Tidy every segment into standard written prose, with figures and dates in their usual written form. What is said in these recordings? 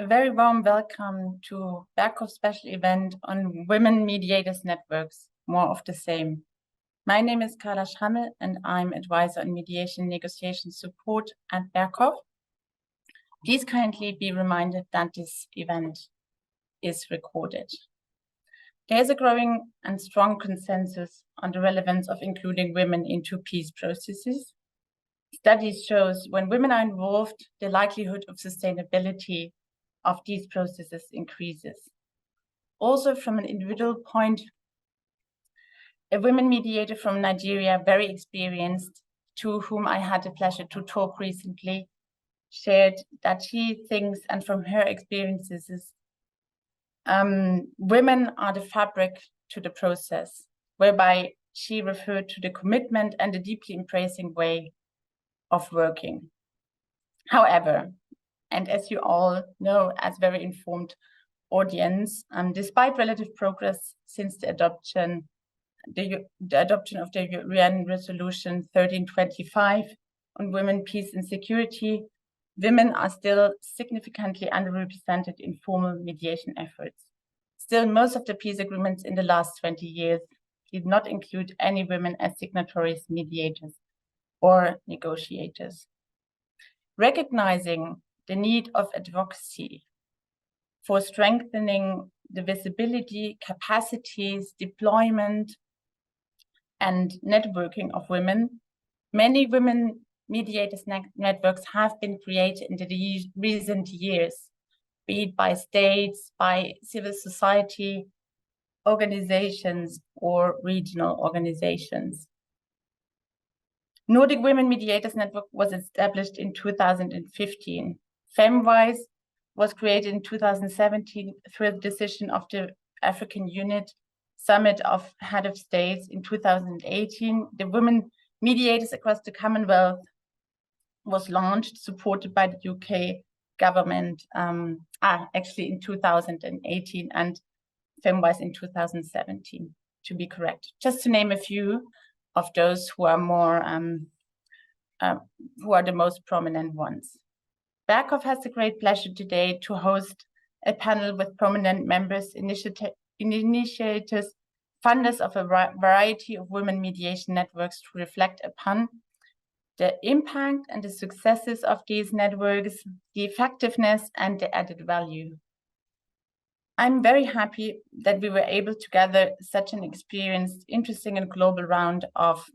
A very warm welcome to Berghoff's special event on Women Mediators Networks, more of the same. My name is Carla Schrammel and I'm advisor on mediation negotiation support at Berghoff. Please kindly be reminded that this event is recorded. There is a growing and strong consensus on the relevance of including women into peace processes. Studies shows when women are involved, the likelihood of sustainability of these processes increases. Also from an individual point, a women mediator from Nigeria, very experienced, to whom I had the pleasure to talk recently, shared that she thinks, and from her experiences, women are the fabric to the process, whereby she referred to the commitment and the deeply embracing way of working. However, and as you all know, as very informed audience, despite relative progress since the adoption of the UN Resolution 1325 on women, peace and security, women are still significantly underrepresented in formal mediation efforts. Still, most of the peace agreements in the last 20 years did not include any women as signatories, mediators, or negotiators. Recognizing the need of advocacy for strengthening the visibility, capacities, deployment, and networking of women, many women mediators networks have been created in the recent years, be it by states, by civil society organizations, or regional organizations. Nordic Women Mediators Network was established in 2015. FemWise was created in 2017 through the decision of the African Unit Summit of Head of States in 2018. The Women Mediators across the Commonwealth was launched, supported by the UK government, actually in 2018, and FemWise in 2017, to be correct. Just to name a few of those who are more, who are the most prominent ones. Berghoff has the great pleasure today to host a panel with prominent members, initiators, funders of a variety of women mediation networks to reflect upon the impact and the successes of these networks, the effectiveness and the added value. I'm very happy that we were able to gather such an experienced, interesting and global round of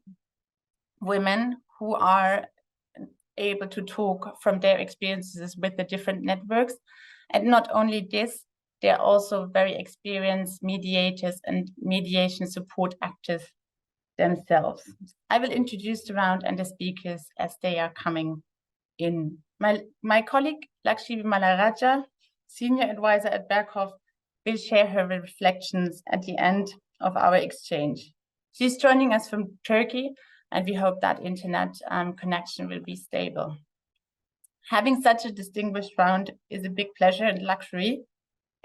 women who are able to talk from their experiences with the different networks. And not only this, they're also very experienced mediators and mediation support actors themselves. I will introduce the round and the speakers as they are coming in. My colleague, Lakshmi Malaraja, Senior Advisor at Berghoff, will share her reflections at the end of our exchange. She's joining us from Turkey, and we hope that internet connection will be stable. Having such a distinguished round is a big pleasure and luxury.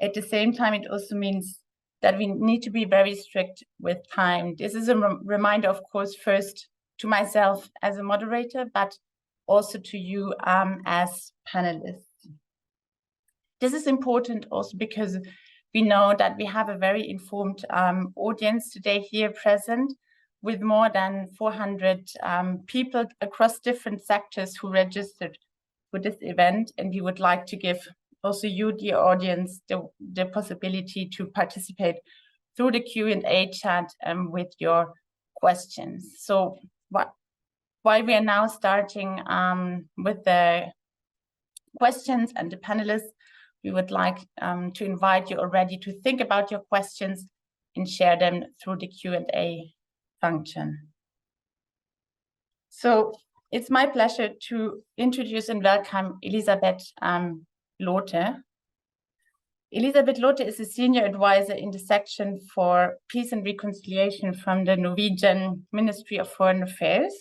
At the same time, it also means that we need to be very strict with time. This is a reminder, of course, first to myself as a moderator, but also to you as panelists. This is important also because we know that we have a very informed audience today here present, with more than 400 people across different sectors who registered for this event. And we would like to give also you, dear audience, the possibility to participate through the Q&A chat with your questions. So while we are now starting with the questions and the panelists, we would like to invite you already to think about your questions and share them through the Q&A function. So it's my pleasure to introduce and welcome Elisabeth Lotte. Elisabeth Lotte is a senior advisor in the section for peace and reconciliation from the Norwegian Ministry of Foreign Affairs.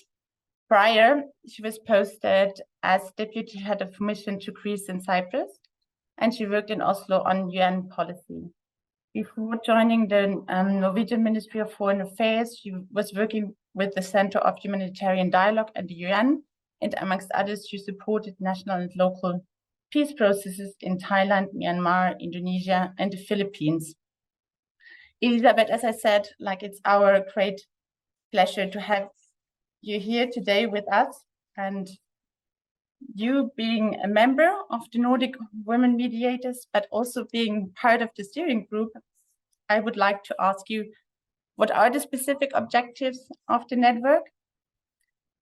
Prior, she was posted as deputy head of mission to Greece and Cyprus, and she worked in Oslo on UN policy. Before joining the Norwegian Ministry of Foreign Affairs, she was working with the Center of Humanitarian Dialogue at the UN, and amongst others, she supported national and local peace processes in Thailand, Myanmar, Indonesia, and the Philippines. Elisabeth, as I said, it's our great pleasure to have you here today with us, and you being a member of the Nordic Women Mediators, but also being part of the steering group, I would like to ask you, what are the specific objectives of the network?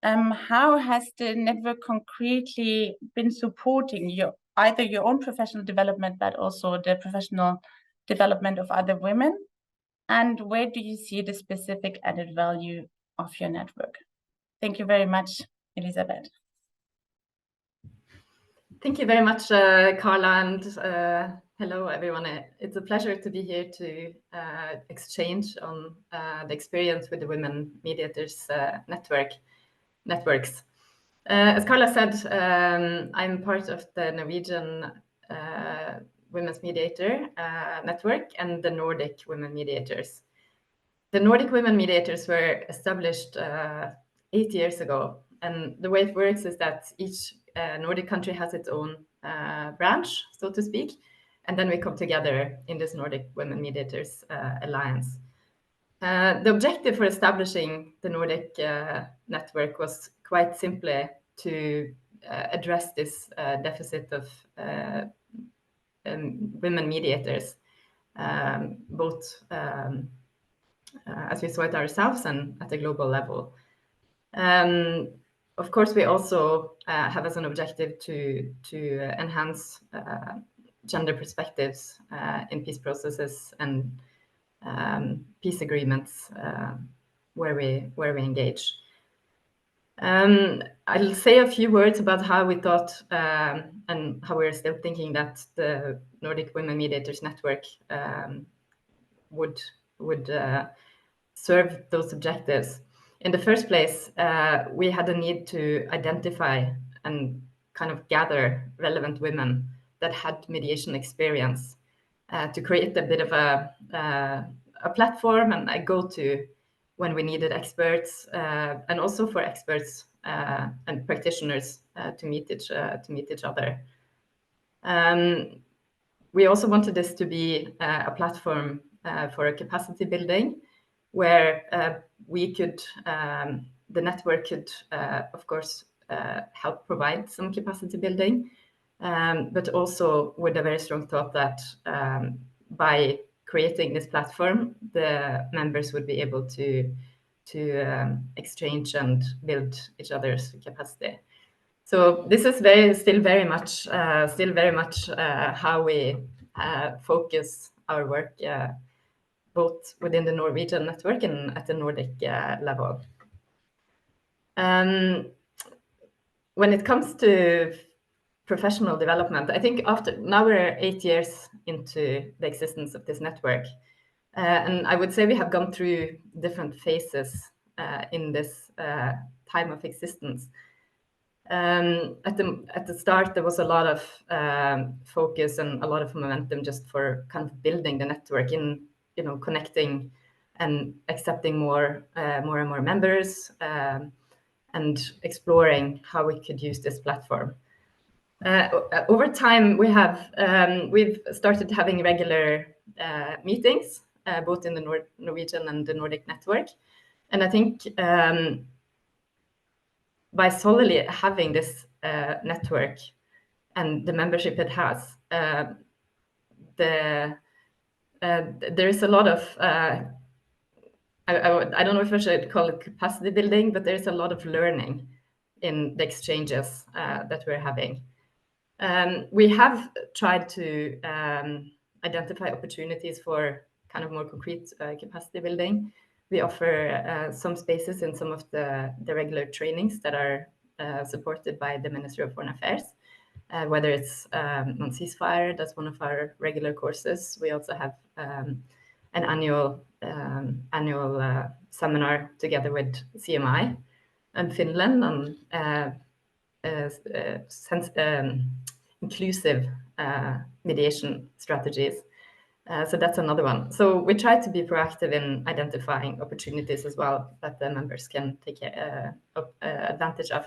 How has the network concretely been supporting either your own professional development, but also the professional development of other women? And where do you see the specific added value of your network? Thank you very much, Elisabeth. Thank you very much, Carla, and hello, everyone. It's a pleasure to be here to exchange on the experience with the Women Mediators networks. As Carla said, I'm part of the Norwegian Women's Mediator network and the Nordic Women Mediators. The Nordic Women Mediators were established 8 years ago, and the way it works is that each Nordic country has its own branch, so to speak, and then we come together in this Nordic Women Mediators Alliance. The objective for establishing the Nordic network was quite simply to address this deficit of women mediators, both as we saw it ourselves and at a global level. Of course, we also have as an objective to enhance gender perspectives in peace processes and peace agreements where we engage. I'll say a few words about how we thought and how we're still thinking that the Nordic Women Mediators Network would serve those objectives. In the first place, we had a need to identify and kind of gather relevant women that had mediation experience to create a bit of a platform and a go-to when we needed experts, and also for experts and practitioners to meet each other. We also wanted this to be a platform for a capacity building, where we could, the network could, of course, help provide some capacity building, but also with a very strong thought that by creating this platform, the members would be able to exchange and build each other's capacity. So this is still very much how we focus our work, both within the Norwegian network and at the Nordic level. When it comes to professional development, I think now we're 8 years into the existence of this network, and I would say we have gone through different phases in this time of existence. At the start, there was a lot of focus and a lot of momentum just for kind of building the network in, connecting and accepting more and more members, and exploring how we could use this platform. Over time, we've started having regular meetings, both in the Norwegian and the Nordic network, and I think by solely having this network and the membership it has, there is a lot of I don't know if I should call it capacity building, but there's a lot of learning in the exchanges that we're having. We have tried to identify opportunities for kind of more concrete capacity building. We offer some spaces in some of the regular trainings that are supported by the Ministry of Foreign Affairs, whether it's on ceasefire, that's one of our regular courses. We also have an annual seminar together with CMI and Finland on inclusive mediation strategies. So that's another one. So we try to be proactive in identifying opportunities as well that the members can take advantage of.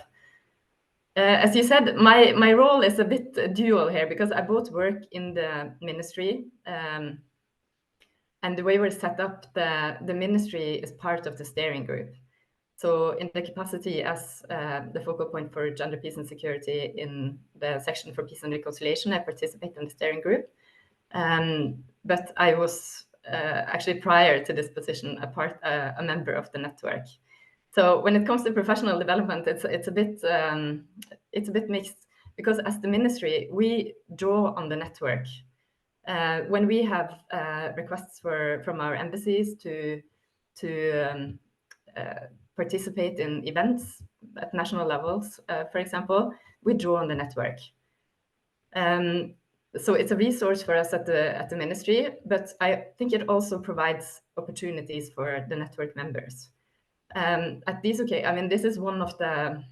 As you said, my role is a bit dual here because I both work in the ministry, and the way we're set up, the ministry is part of the steering group. So in the capacity as the focal point for gender, peace and security in the section for peace and reconciliation, I participate in the steering group. But I was actually prior to this position a member of the network. So when it comes to professional development, it's a bit mixed, because as the ministry, we draw on the network. When we have requests from our embassies to participate in events at national levels, for example, we draw on the network. So it's a resource for us at the ministry, but I think it also provides opportunities for the network members. At these occasions, I mean, this is one of the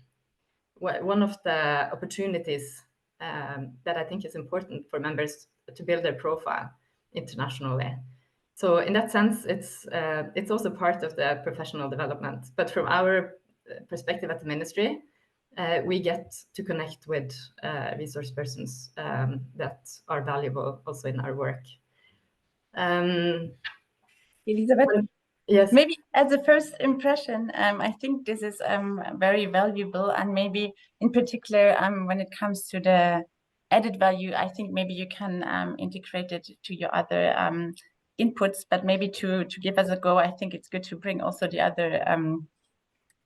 opportunities that I think is important for members to build their profile internationally. So in that sense, it's also part of the professional development. But from our perspective at the ministry, we get to connect with resource persons that are valuable also in our work. Elisabeth? Yes. Maybe as a first impression, I think this is very valuable, and maybe in particular when it comes to the added value, I think maybe you can integrate it to your other inputs, but maybe to give us a go, I think it's good to bring also the other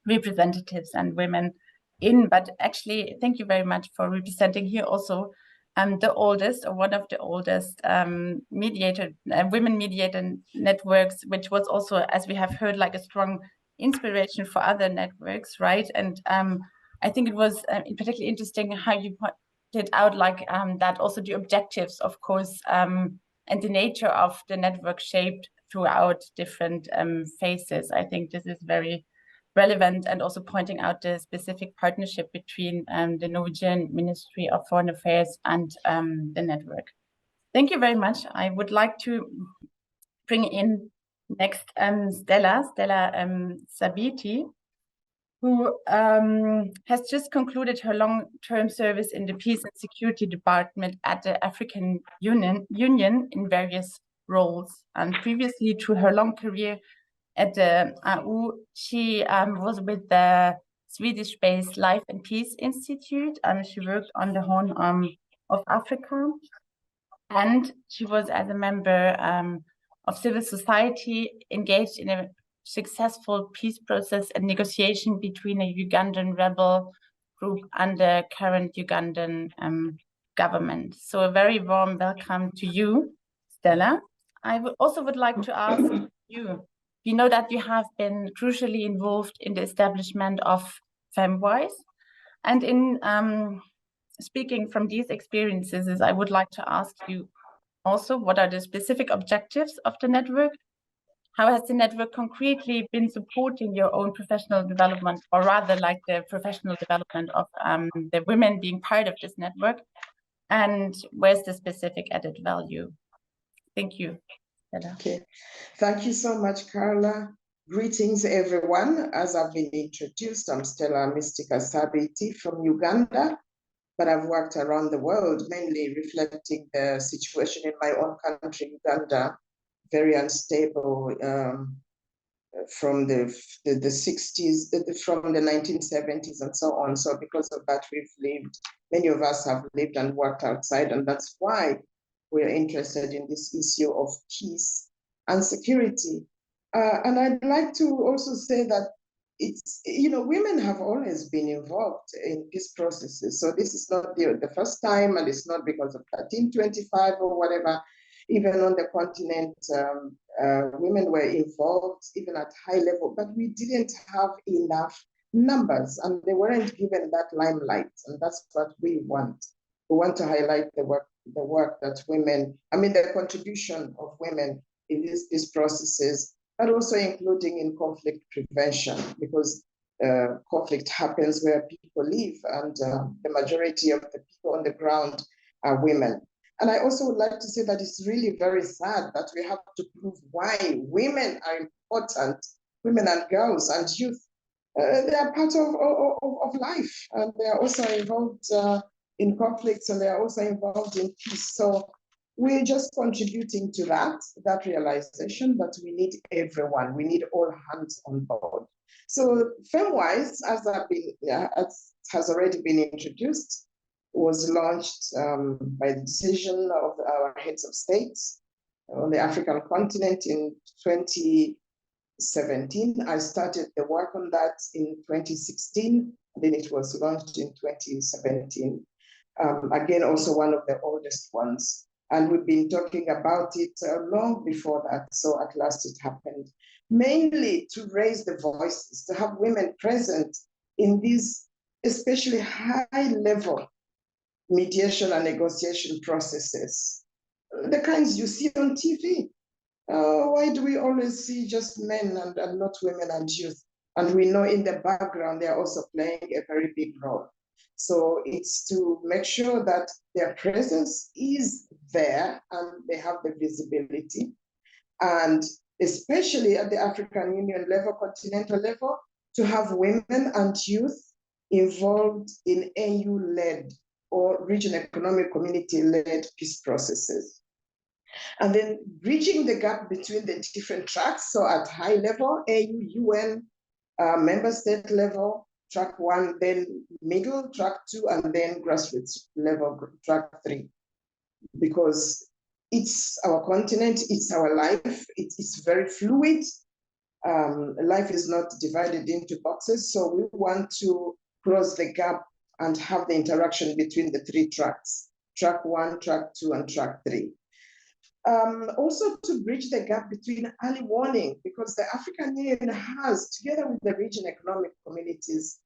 representatives and women in. But actually, thank you very much for representing here also the oldest, or one of the oldest women mediator networks, which was also, as we have heard, like a strong inspiration for other networks, right? And I think it was particularly interesting how you pointed out like that also the objectives, of course, and the nature of the network shaped throughout different phases. I think this is very relevant, and also pointing out the specific partnership between the Norwegian Ministry of Foreign Affairs and the network. Thank you very much. I would like to bring in next Stella Sabiti, who has just concluded her long-term service in the Peace and Security Department at the African Union in various roles. And previously to her long career at the AU, she was with the Swedish-based Life and Peace Institute. She worked on the Horn of Africa, and she was as a member of civil society engaged in a successful peace process and negotiation between a Ugandan rebel group and the current Ugandan government. So a very warm welcome to you, Stella. I would like to ask you, we know that you have been crucially involved in the establishment of FemWise, and in speaking from these experiences, I would like to ask you also, what are the specific objectives of the network? How has the network concretely been supporting your own professional development, or rather like the professional development of the women being part of this network? And where's the specific added value? Thank you. Okay, thank you so much, Carla. Greetings, everyone. As I've been introduced, I'm Stella Mystica Sabiti from Uganda, but I've worked around the world, mainly reflecting the situation in my own country, Uganda, very unstable from the 60s, from the 1970s and so on. So because of that, many of us have lived and worked outside, and that's why we're interested in this issue of peace and security. And I'd like to also say that women have always been involved in peace processes. So this is not the first time, and it's not because of 1325 or whatever. Even on the continent, women were involved, even at high level, but we didn't have enough numbers, and they weren't given that limelight. And that's what we want. We want to highlight the work that women, the contribution of women in these processes, but also including in conflict prevention, because conflict happens where people live, and the majority of the people on the ground are women. And I also would like to say that it's really very sad that we have to prove why women are important, women and girls and youth they are part of life, and they are also involved in conflicts, and they are also involved in peace. So we're just contributing to that realization that we need everyone, we need all hands on board. So FemWise, as has already been introduced, was launched by the decision of our heads of states on the African continent in 2017. I started the work on that in 2016, then it was launched in 2017. Again, also one of the oldest ones. And we've been talking about it long before that, so at last it happened. Mainly to raise the voices, to have women present in these especially high-level mediation and negotiation processes, the kinds you see on TV. Why do we always see just men and not women and youth? And we know in the background, they're also playing a very big role. So it's to make sure that their presence is there and they have the visibility. And especially at the African Union level, continental level, to have women and youth involved in AU-led or regional economic community-led peace processes. And then bridging the gap between the different tracks. So at high level, AU, UN, member state level, track 1, then middle, track 2, and then grassroots level, track 3. Because it's our continent, it's our life, it's very fluid. Life is not divided into boxes, so we want to close the gap and have the interaction between the 3 tracks, track 1, track 2, and track 3. Also to bridge the gap between early warning, because the African Union has, together with the regional economic communities,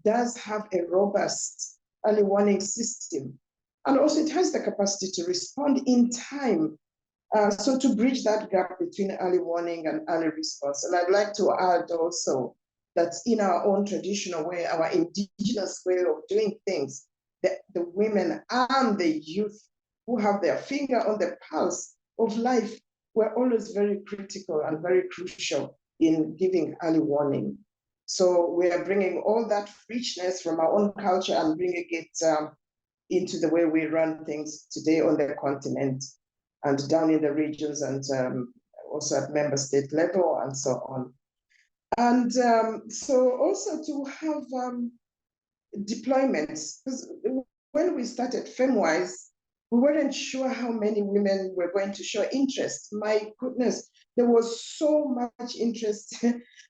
does have a robust early warning system. And also it has the capacity to respond in time. So to bridge that gap between early warning and early response. And I'd like to add also that in our own traditional way, our indigenous way of doing things, the women and the youth who have their finger on the pulse of life were always very critical and very crucial in giving early warning. So we are bringing all that richness from our own culture and bringing it into the way we run things today on the continent and down in the regions, and also at member state level and so on. And so also to have deployments, because when we started FemWise, we weren't sure how many women were going to show interest. My goodness, there was so much interest.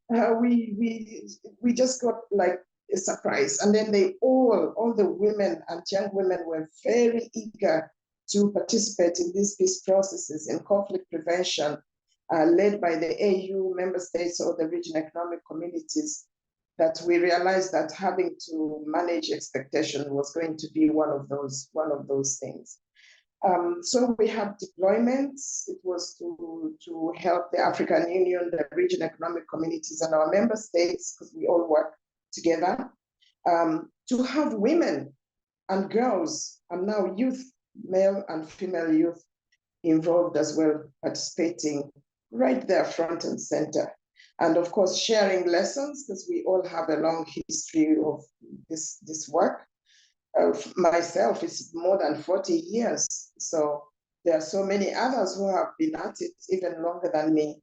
We just got like a surprise. And then all the women and young women were very eager to participate in these peace processes in conflict prevention, led by the AU member states or the regional economic communities, that we realized that having to manage expectation was going to be one of those things. So we have deployments. It was to help the African Union, the regional economic communities, and our member states, because we all work together, to have women and girls, and now youth, male and female youth, involved as well, participating right there front and center. And of course, sharing lessons, because we all have a long history of this work. Myself, it's more than 40 years. So there are so many others who have been at it even longer than me.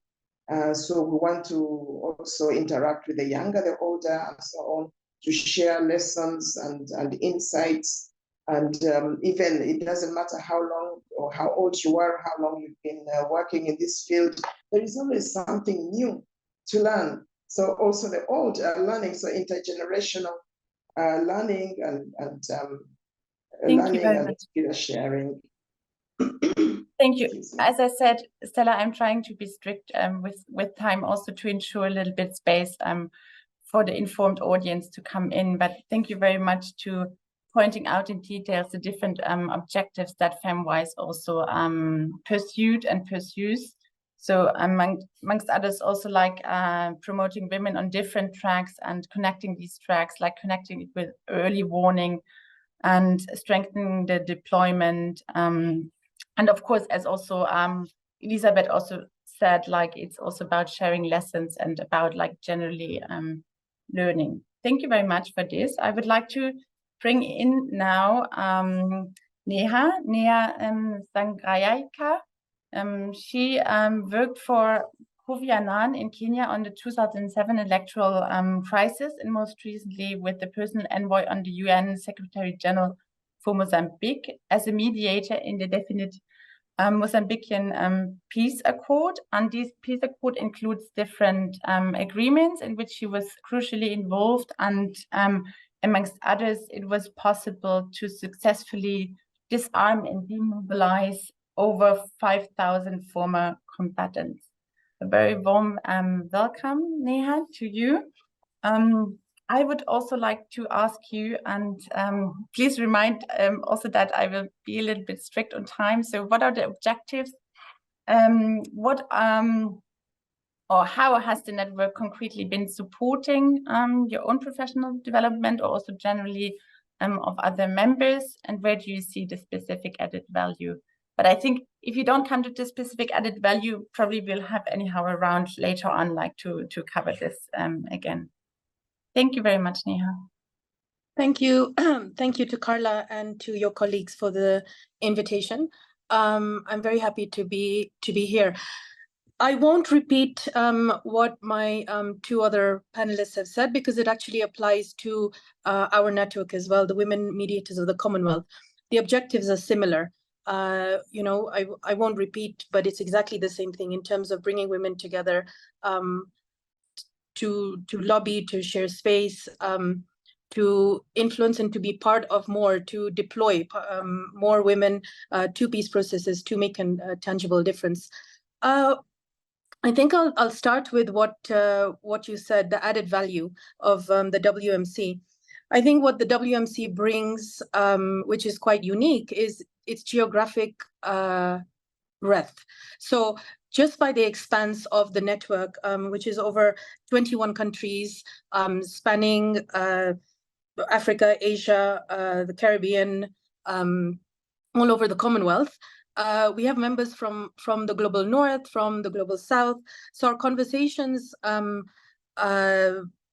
So we want to also interact with the younger, the older, and so on, to share lessons and insights. And even it doesn't matter how long or how old you are, how long you've been working in this field, there is always something new to learn. So also the old are learning, so intergenerational learning and learning and sharing. Thank you. As I said, Stella, I'm trying to be strict with time also to ensure a little bit space for the informed audience to come in. But thank you very much to pointing out in details the different objectives that FemWise also pursued and pursues. So amongst others, also like promoting women on different tracks and connecting these tracks, like connecting it with early warning and strengthening the deployment. And of course, as also Elisabeth also said, like it's also about sharing lessons and about like generally learning. Thank you very much for this. I would like to bring in now Neha Sangrayaika. She worked for Kofi Annan in Kenya on the 2007 electoral crisis, and most recently with the personal envoy on the UN Secretary General for Mozambique as a mediator in the definite Mozambican peace accord. And this peace accord includes different agreements in which she was crucially involved, and amongst others, it was possible to successfully disarm and demobilize over 5,000 former combatants. A very warm welcome, Neha, to you. I would also like to ask you, and please remind also that I will be a little bit strict on time. So what are the objectives? Or how has the network concretely been supporting your own professional development, or also generally of other members? And where do you see the specific added value? But I think if you don't come to the specific added value, probably we'll have anyhow around later on, like to cover this again. Thank you very much, Neha. Thank you. Thank you to Carla and to your colleagues for the invitation. I'm very happy to be here. I won't repeat what my two other panelists have said, because it actually applies to our network as well, the Women Mediators of the Commonwealth. The objectives are similar. You know, I won't repeat, but it's exactly the same thing in terms of bringing women together to lobby, to share space, to influence and to be part of more, to deploy more women to peace processes, to make a tangible difference. I think I'll start with what you said, the added value of the WMC. I think what the WMC brings, which is quite unique, is its geographic breadth. So just by the expanse of the network, which is over 21 countries, spanning Africa, Asia, the Caribbean, all over the Commonwealth, we have members from the global north, from the global south. So our conversations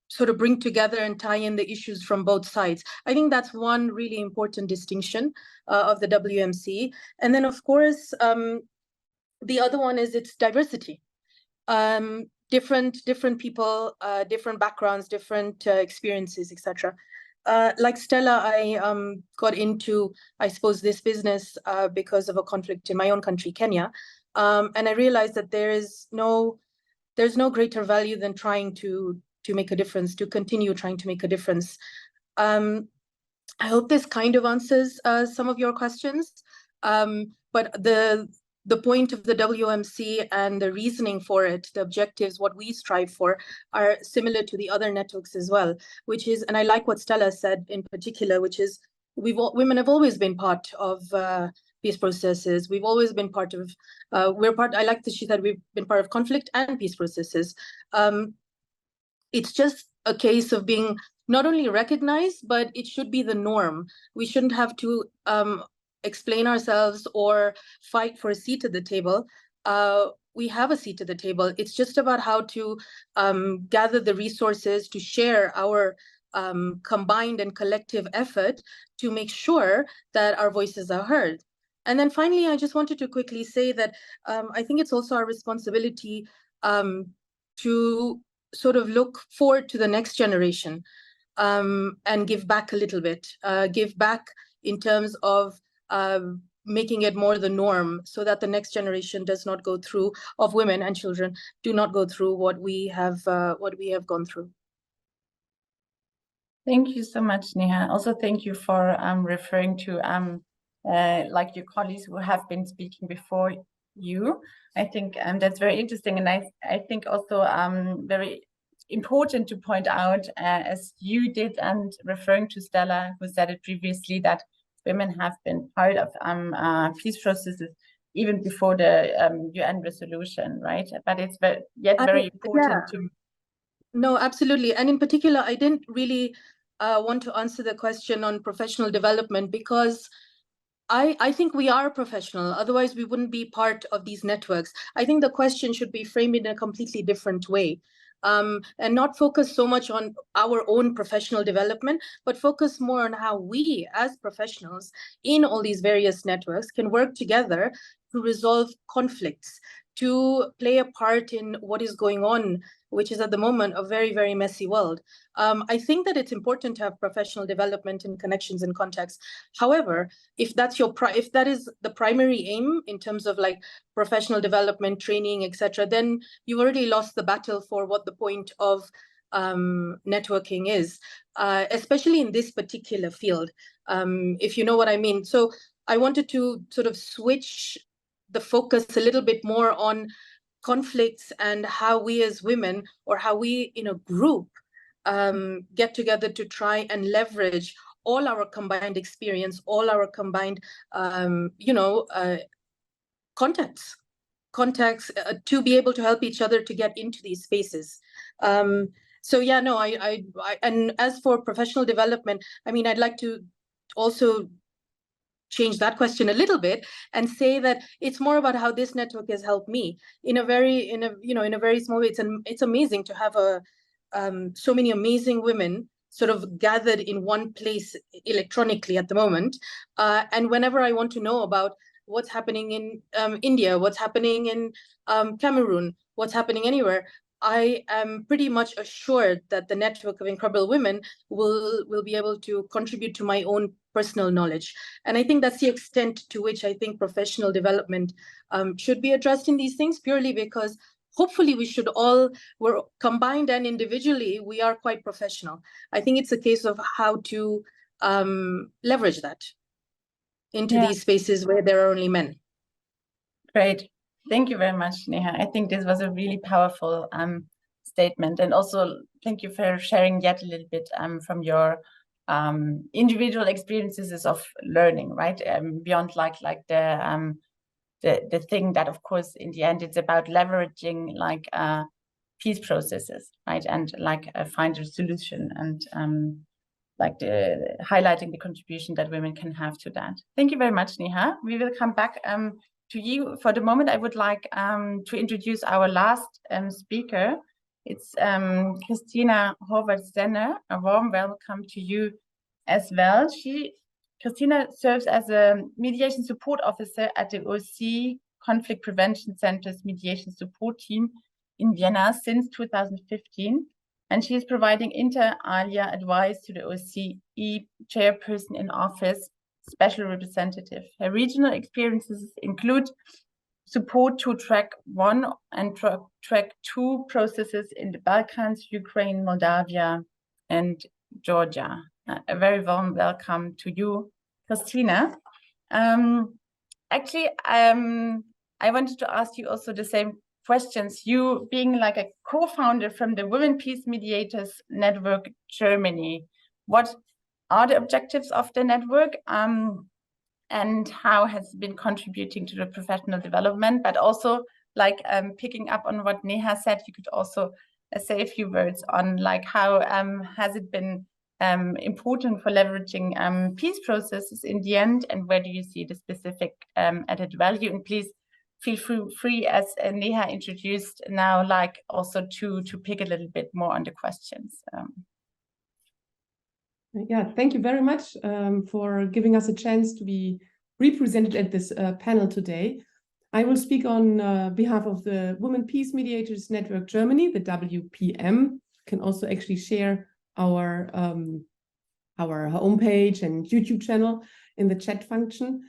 sort of bring together and tie in the issues from both sides. I think that's one really important distinction of the WMC. And then, of course, the other one is its diversity. Different people, different backgrounds, different experiences, etc. Like Stella, I got into, I suppose, this business because of a conflict in my own country, Kenya, and I realized that there's no greater value than trying to make a difference, to continue trying to make a difference. I hope this kind of answers some of your questions, but the point of the WMC and the reasoning for it, the objectives, what we strive for, are similar to the other networks as well, which is, and I like what Stella said in particular, which is women have always been part of peace processes. We've always been part of, I like that she said we've been part of conflict and peace processes. It's just a case of being not only recognized, but it should be the norm. We shouldn't have to explain ourselves or fight for a seat at the table. We have a seat at the table. It's just about how to gather the resources to share our combined and collective effort to make sure that our voices are heard. And then finally, I just wanted to quickly say that I think it's also our responsibility to sort of look forward to the next generation and give back a little bit, give back in terms of making it more the norm, so that the next generation does not go through, of women and children, do not go through what we have gone through. Thank you so much, Neha. Also, thank you for referring to like your colleagues who have been speaking before you. I think that's very interesting, and I think also very important to point out, as you did, and referring to Stella, who said it previously, that women have been part of peace processes even before the UN resolution, right? But it's very important to... No, absolutely. And in particular, I didn't really want to answer the question on professional development, because I think we are professional. Otherwise, we wouldn't be part of these networks. I think the question should be framed in a completely different way. and not focus so much on our own professional development, but focus more on how we as professionals in all these various networks can work together to resolve conflicts, to play a part in what is going on, which is at the moment a very, very messy world. I think that it's important to have professional development and connections and contacts. However, if that's if that is the primary aim in terms of like professional development, training, etc., then you've already lost the battle for what the point of networking is, especially in this particular field, if you know what I mean. So I wanted to sort of switch the focus a little bit more on conflicts and how we as women, or how we in a group get together to try and leverage all our combined experience, all our combined contacts to be able to help each other to get into these spaces. So yeah, no, I and as for professional development, I mean, I'd like to also change that question a little bit and say that it's more about how this network has helped me in a very small way. It's amazing to have so many amazing women sort of gathered in one place electronically at the moment, and whenever I want to know about what's happening in India, what's happening in Cameroon, what's happening anywhere, I am pretty much assured that the network of incredible women will be able to contribute to my own personal knowledge. And I think that's the extent to which I think professional development should be addressed in these things, purely because hopefully we're combined and individually, we are quite professional. I think it's a case of how to leverage that into these spaces where there are only men. Great. Thank you very much, Neha. I think this was a really powerful statement. And also thank you for sharing yet a little bit from your individual experiences of learning, right? Beyond like the thing that, of course, in the end, it's about leveraging like peace processes, right? And like find a solution and like highlighting the contribution that women can have to that. Thank you very much, Neha. We will come back to you. For the moment, I would like to introduce our last speaker. It's Christina Horvath-Zenner. A warm welcome to you as well. Christina serves as a mediation support officer at the OSCE Conflict Prevention Center's mediation support team in Vienna since 2015. And she is providing inter alia advice to the OSCE chairperson in office, special representative. Her regional experiences include support to track 1 and track 2 processes in the Balkans, Ukraine, Moldavia, and Georgia. A very warm welcome to you, Christina. Actually, I wanted to ask you also the same questions. You being like a co-founder from the Women Peace Mediators Network Germany, what are the objectives of the network and how has it been contributing to the professional development? But also like picking up on what Neha said, you could also say a few words on like how has it been important for leveraging peace processes in the end, and where do you see the specific added value? And please feel free, as Neha introduced now, like also to pick a little bit more on the questions. Yeah, thank you very much for giving us a chance to be represented at this panel today. I will speak on behalf of the Women Peace Mediators Network Germany, the WPM. Can also actually share our homepage and YouTube channel in the chat function.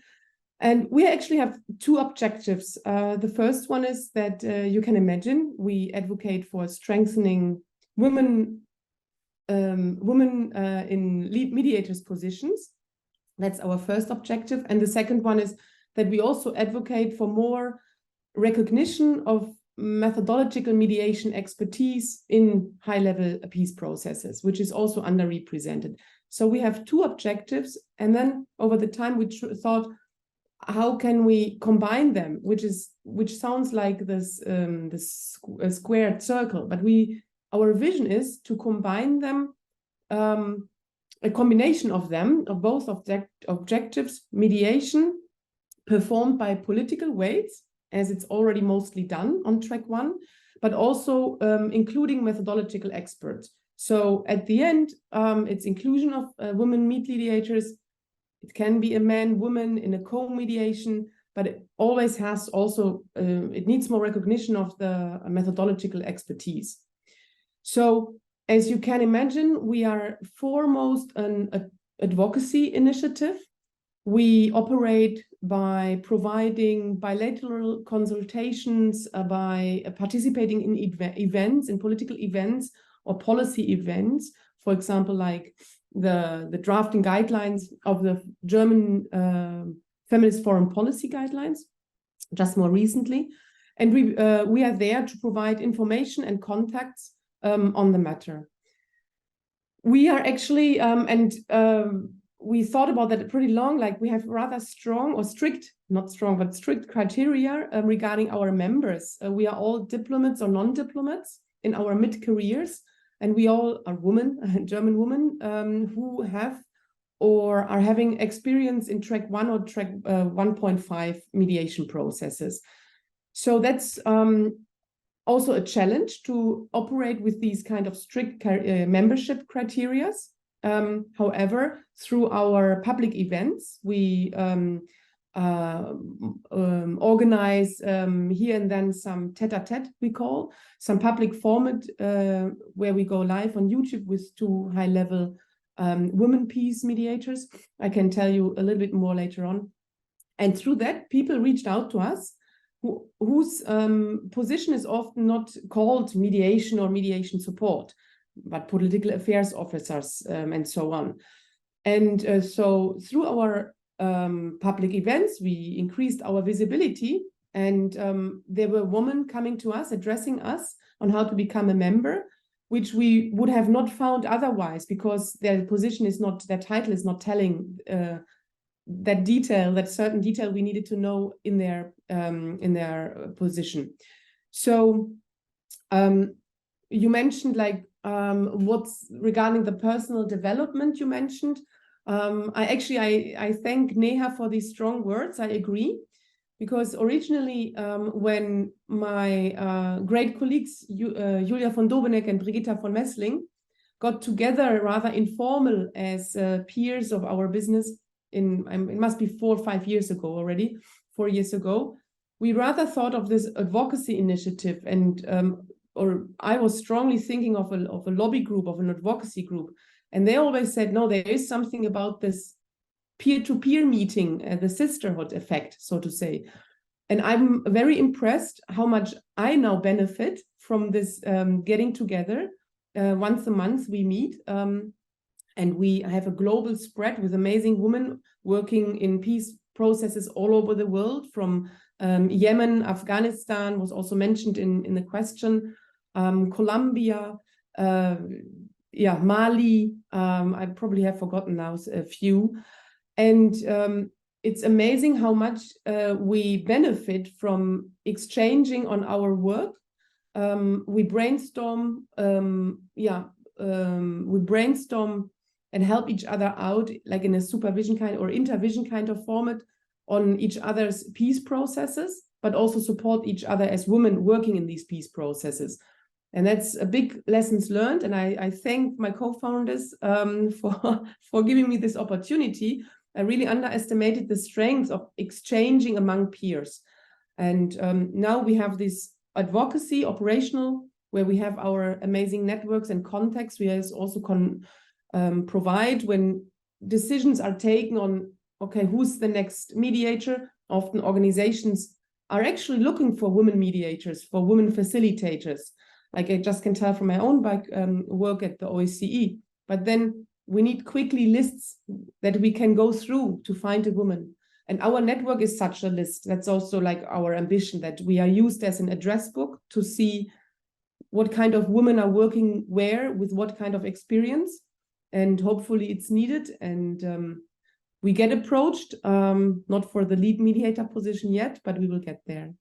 And we actually have 2 objectives. The first one is that you can imagine we advocate for strengthening women in lead mediators positions. That's our first objective. And the second one is that we also advocate for more recognition of methodological mediation expertise in high-level peace processes, which is also underrepresented. So we have 2 objectives. And then over the time, we thought, how can we combine them? Which sounds like this squared circle, but our vision is to combine them, a combination of them, of both objectives, mediation performed by political weights, as it's already mostly done on track 1, but also including methodological experts. So at the end, it's inclusion of women mediators. It can be a man, woman in a co-mediation, but it always has also, it needs more recognition of the methodological expertise. So as you can imagine, we are foremost an advocacy initiative. We operate by providing bilateral consultations, by participating in events, in political events or policy events, for example, like the drafting guidelines of the German feminist foreign policy guidelines, just more recently. And we are there to provide information and contacts on the matter. We are actually, we thought about that pretty long, like we have rather strong or strict, not strong, but strict criteria regarding our members. We are all diplomats or non-diplomats in our mid-careers, and we all are women, German women, who have or are having experience in track 1 or track 1.5 mediation processes. So that's also a challenge to operate with these kind of strict membership criteria. However, through our public events, we organize here and then some tete-a-tete, we call, some public format where we go live on YouTube with 2 high-level women peace mediators. I can tell you a little bit more later on. And through that, people reached out to us whose position is often not called mediation or mediation support, but political affairs officers and so on. And so through our public events, we increased our visibility, and there were women coming to us, addressing us on how to become a member, which we would have not found otherwise, because their position is not, their title is not telling that detail, that certain detail we needed to know in their position. So you mentioned like what's regarding the personal development you mentioned. I thank Neha for these strong words. I agree, because originally when my great colleagues Julia von Dobeneck and Brigitta von Messling got together rather informal as peers of our business it must be 4 or 5 years ago already, 4 years ago, we rather thought of this advocacy initiative, and or I was strongly thinking of a lobby group, of an advocacy group. And they always said, no, there is something about this peer-to-peer meeting, the sisterhood effect, so to say. And I'm very impressed how much I now benefit from this getting together. Once a month we meet, and we have a global spread with amazing women working in peace processes all over the world, from Yemen, Afghanistan was also mentioned in the question, Colombia, Mali, I probably have forgotten now a few. And it's amazing how much we benefit from exchanging on our work. We brainstorm, and help each other out, like in a supervision kind or intervision kind of format on each other's peace processes, but also support each other as women working in these peace processes. And that's a big lessons learned. And I thank my co-founders for giving me this opportunity. I really underestimated the strength of exchanging among peers. And now we have this advocacy operational, where we have our amazing networks and contacts. We also provide when decisions are taken on, okay, who's the next mediator? Often organizations are actually looking for women mediators, for women facilitators. Like I just can tell from my own work at the OSCE. But then we need quickly lists that we can go through to find a woman. And our network is such a list. That's also like our ambition, that we are used as an address book to see what kind of women are working where, with what kind of experience. And hopefully it's needed. And we get approached, not for the lead mediator position yet, but we will get there.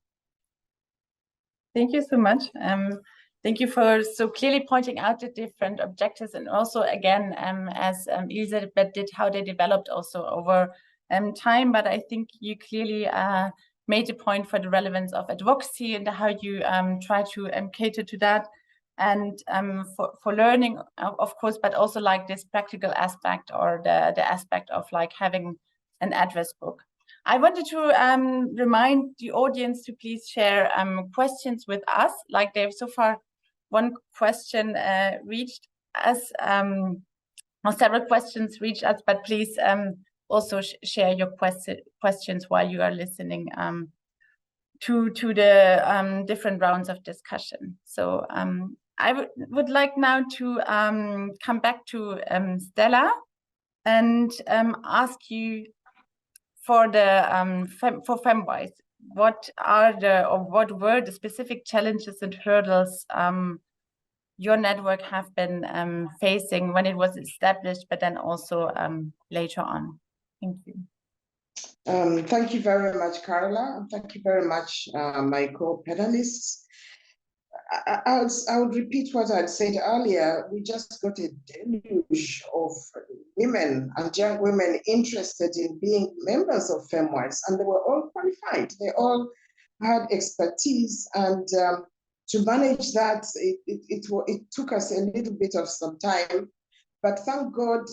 Thank you so much. Thank you for so clearly pointing out the different objectives, and also again, as Elisabeth did, how they developed also over time. But I think you clearly made a point for the relevance of advocacy and how you try to cater to that, and for learning, of course, but also like this practical aspect, or the aspect of like having an address book. I wanted to remind the audience to please share questions with us. Like there's so far one question reached us, or several questions reached us, but please also share your questions while you are listening to the different rounds of discussion. So I would like now to come back to Stella and ask you for the for FemWise, what were the specific challenges and hurdles your network have been facing when it was established, but then also later on? Thank you. Thank you very much, Carla. Thank you very much, my co-panelists. I would repeat what I'd said earlier. We just got a deluge of women and young women interested in being members of FemWise, and they were all qualified. They all had expertise, and to manage that, it took us a little bit of some time. But thank God,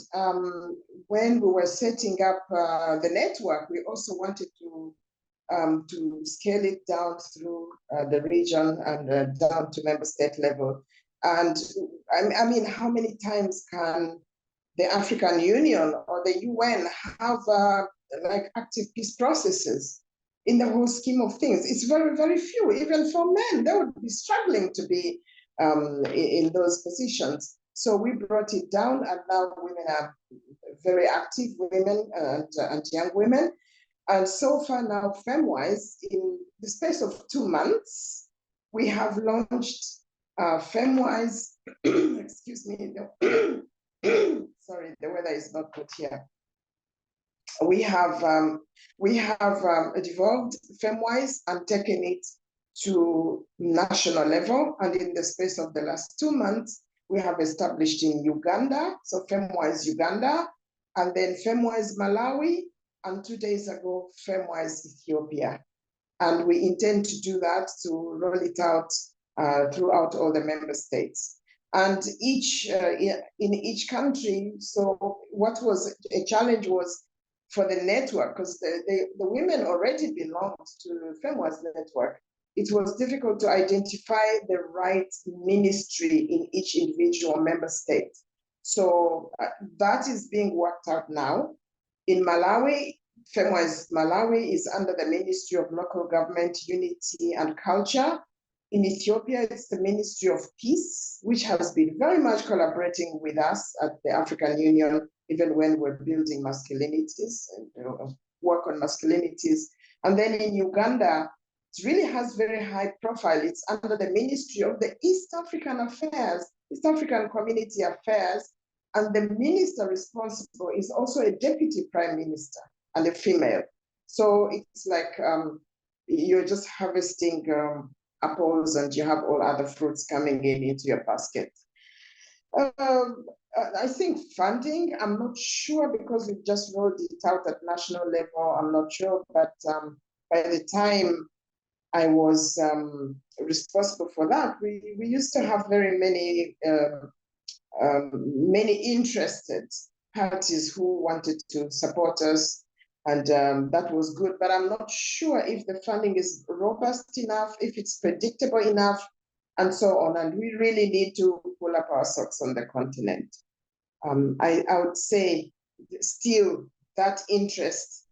when we were setting up the network, we also wanted to scale it down through the region and down to member state level. And I mean, how many times can the African Union or the UN have like active peace processes in the whole scheme of things? It's very, very few. Even for men, they would be struggling to be in those positions. So we brought it down, and now women are very active, women and young women. And so far now, FemWise, in the space of 2 months, we have launched FemWise, excuse me, sorry, the weather is not good here. We have evolved FemWise and taken it to national level. And in the space of the last 2 months, we have established in Uganda, so FemWise Uganda, and then FemWise Malawi, and 2 days ago, FemWise Ethiopia. And we intend to do that, to roll it out throughout all the member states. And in each country, so what was a challenge was for the network, because the women already belonged to the FemWise network. It was difficult to identify the right ministry in each individual member state. So that is being worked out now. In Malawi, FemWise Malawi is under the Ministry of Local Government, Unity and Culture. In Ethiopia, it's the Ministry of Peace, which has been very much collaborating with us at the African Union, even when we're building masculinities and work on masculinities. And then in Uganda, it really has very high profile. It's under the Ministry of the East African Affairs, East African Community Affairs, and the minister responsible is also a deputy prime minister and a female. So it's like you're just harvesting apples and you have all other fruits coming into your basket. I think funding, I'm not sure because we've just rolled it out at national level, I'm not sure, but by the time I was responsible for that, we used to have very many interested parties who wanted to support us, and that was good, but I'm not sure if the funding is robust enough, if it's predictable enough, and so on, and we really need to pull up our socks on the continent. I would say still that interest,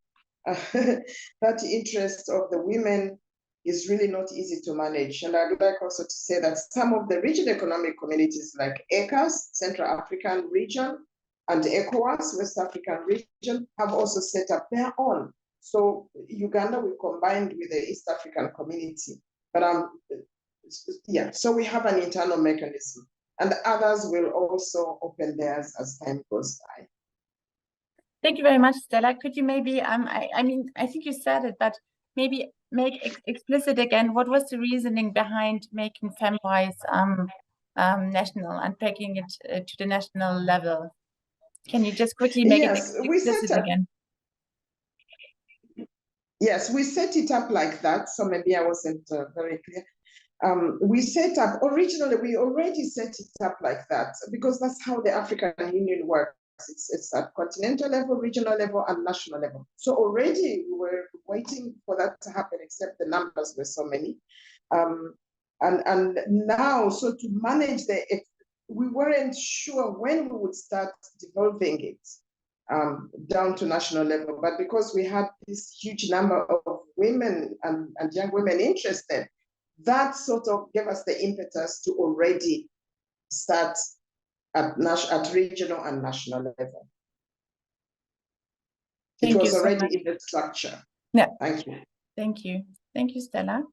that interest of the women is really not easy to manage. And I would like also to say that some of the regional economic communities like ECAS, Central African Region, and ECOWAS, West African Region, have also set up their own. So Uganda, we combined with the East African community. But yeah, so we have an internal mechanism, and others will also open theirs as time goes by. Thank you very much, Stella. Could you maybe, I mean, I think you said it, but maybe make explicit again, what was the reasoning behind making FemWise national and taking it to the national level? Can you just quickly make it explicit again? Yes, we set it up like that. So maybe I wasn't very clear. We set up, originally, we already set it up like that because that's how the African Union works. It's at continental level, regional level, and national level. So already we were waiting for that to happen, except the numbers were so many. And now, so to manage we weren't sure when we would start developing it down to national level, but because we had this huge number of women and young women interested, that sort of gave us the impetus to already start at regional and national level. It was already in the structure. Yeah. Thank you. Thank you. Thank you, Stella.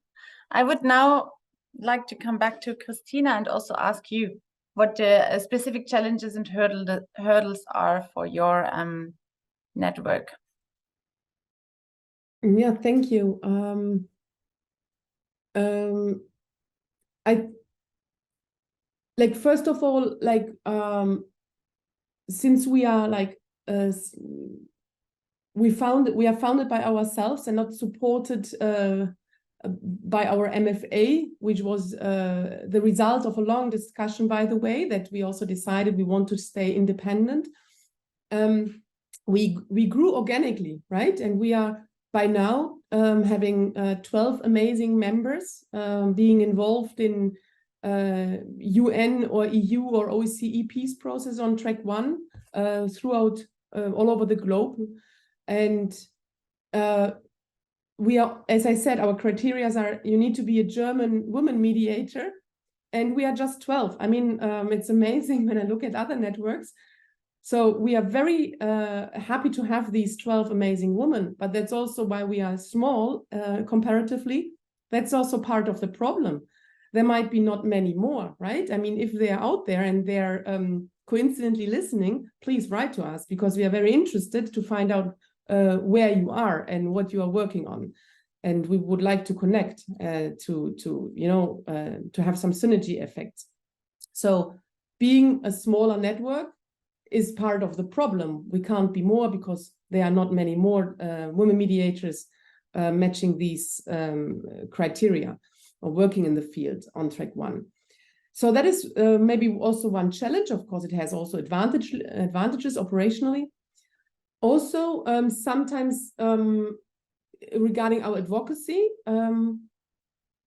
I would now like to come back to Christina and also ask you what the specific challenges and hurdles are for your network. Yeah, thank you. First of all, since we are we are founded by ourselves and not supported by our MFA, which was the result of a long discussion, by the way, that we also decided we want to stay independent. We grew organically, right? And we are by now having 12 amazing members being involved in UN or EU or OSCE peace process on track 1 throughout all over the globe. And we are, as I said, our criteria are you need to be a German woman mediator, and we are just 12. I mean, it's amazing when I look at other networks. So we are very happy to have these 12 amazing women, but that's also why we are small comparatively. That's also part of the problem. There might be not many more, right? I mean, if they're out there and they're coincidentally listening, please write to us, because we are very interested to find out where you are and what you are working on. And we would like to connect to have some synergy effects. So being a smaller network is part of the problem. We can't be more because there are not many more women mediators matching these criteria or working in the field on track 1. So that is maybe also one challenge. Of course, it has also advantages operationally. Also, sometimes regarding our advocacy,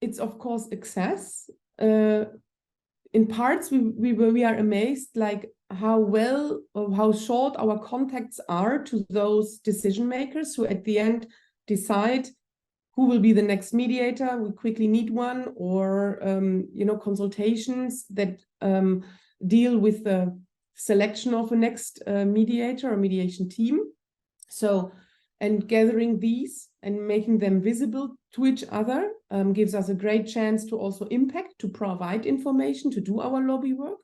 it's of course excess. In parts, we are amazed, like how well or how short our contacts are to those decision makers who at the end decide who will be the next mediator. We quickly need one, or consultations that deal with the selection of a next mediator or mediation team. So, and gathering these and making them visible to each other gives us a great chance to also impact, to provide information, to do our lobby work.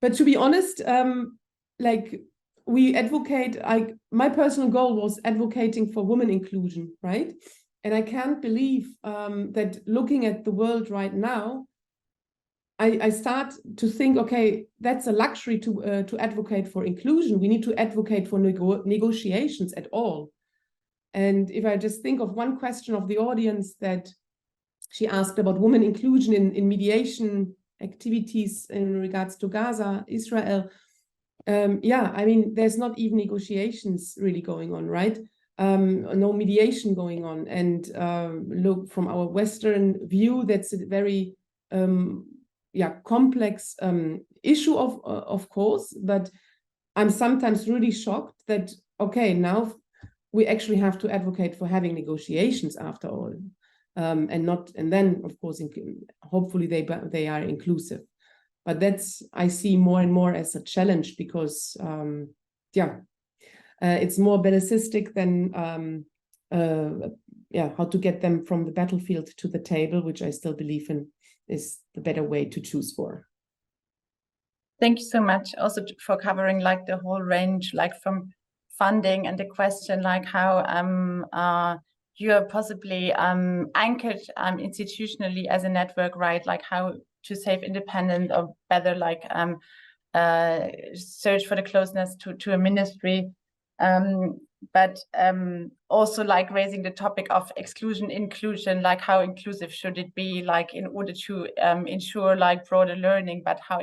But to be honest, we advocate, my personal goal was advocating for women inclusion, right? And I can't believe that looking at the world right now, I start to think, okay, that's a luxury to advocate for inclusion. We need to advocate for negotiations at all. And if I just think of one question of the audience that she asked about women inclusion in mediation activities in regards to Gaza, Israel, yeah, I mean, there's not even negotiations really going on, right? No mediation going on. And look, from our Western view, that's a very complex issue, of course, but I'm sometimes really shocked that, okay, now we actually have to advocate for having negotiations after all, and then of course hopefully they are inclusive. But that's, I see more and more as a challenge, because it's more bellicistic than how to get them from the battlefield to the table, which I still believe in is the better way to choose for. Thank you so much also for covering like the whole range, like from funding and the question like how you are possibly anchored institutionally as a network, right? Like how to save independent or better like search for the closeness to a ministry. but also like raising the topic of exclusion, inclusion, like how inclusive should it be, like in order to ensure like broader learning, but how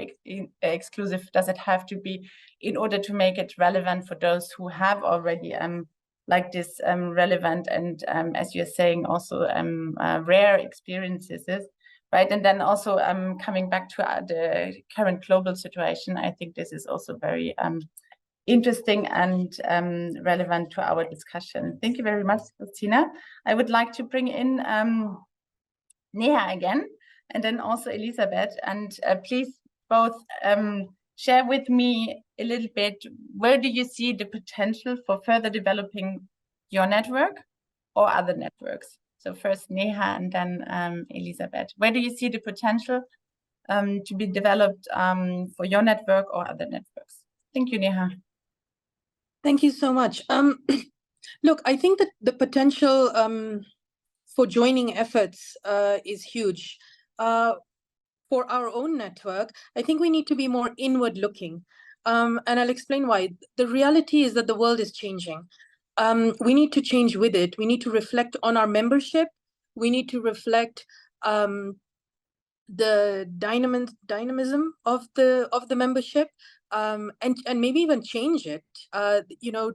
exclusive does it have to be in order to make it relevant for those who have already like this relevant and as you're saying also rare experiences, right? And then also coming back to the current global situation, I think this is also very interesting and relevant to our discussion. Thank you very much, Christina. I would like to bring in Neha again, and then also Elisabeth, and please both share with me a little bit, where do you see the potential for further developing your network or other networks? So first Neha and then Elisabeth. Where do you see the potential to be developed for your network or other networks? Thank you, Neha. Thank you so much. Look, I think that the potential for joining efforts is huge. For our own network, I think we need to be more inward looking. And I'll explain why. The reality is that the world is changing. We need to change with it. We need to reflect on our membership. We need to reflect the dynamism of the membership, and maybe even change it. You know,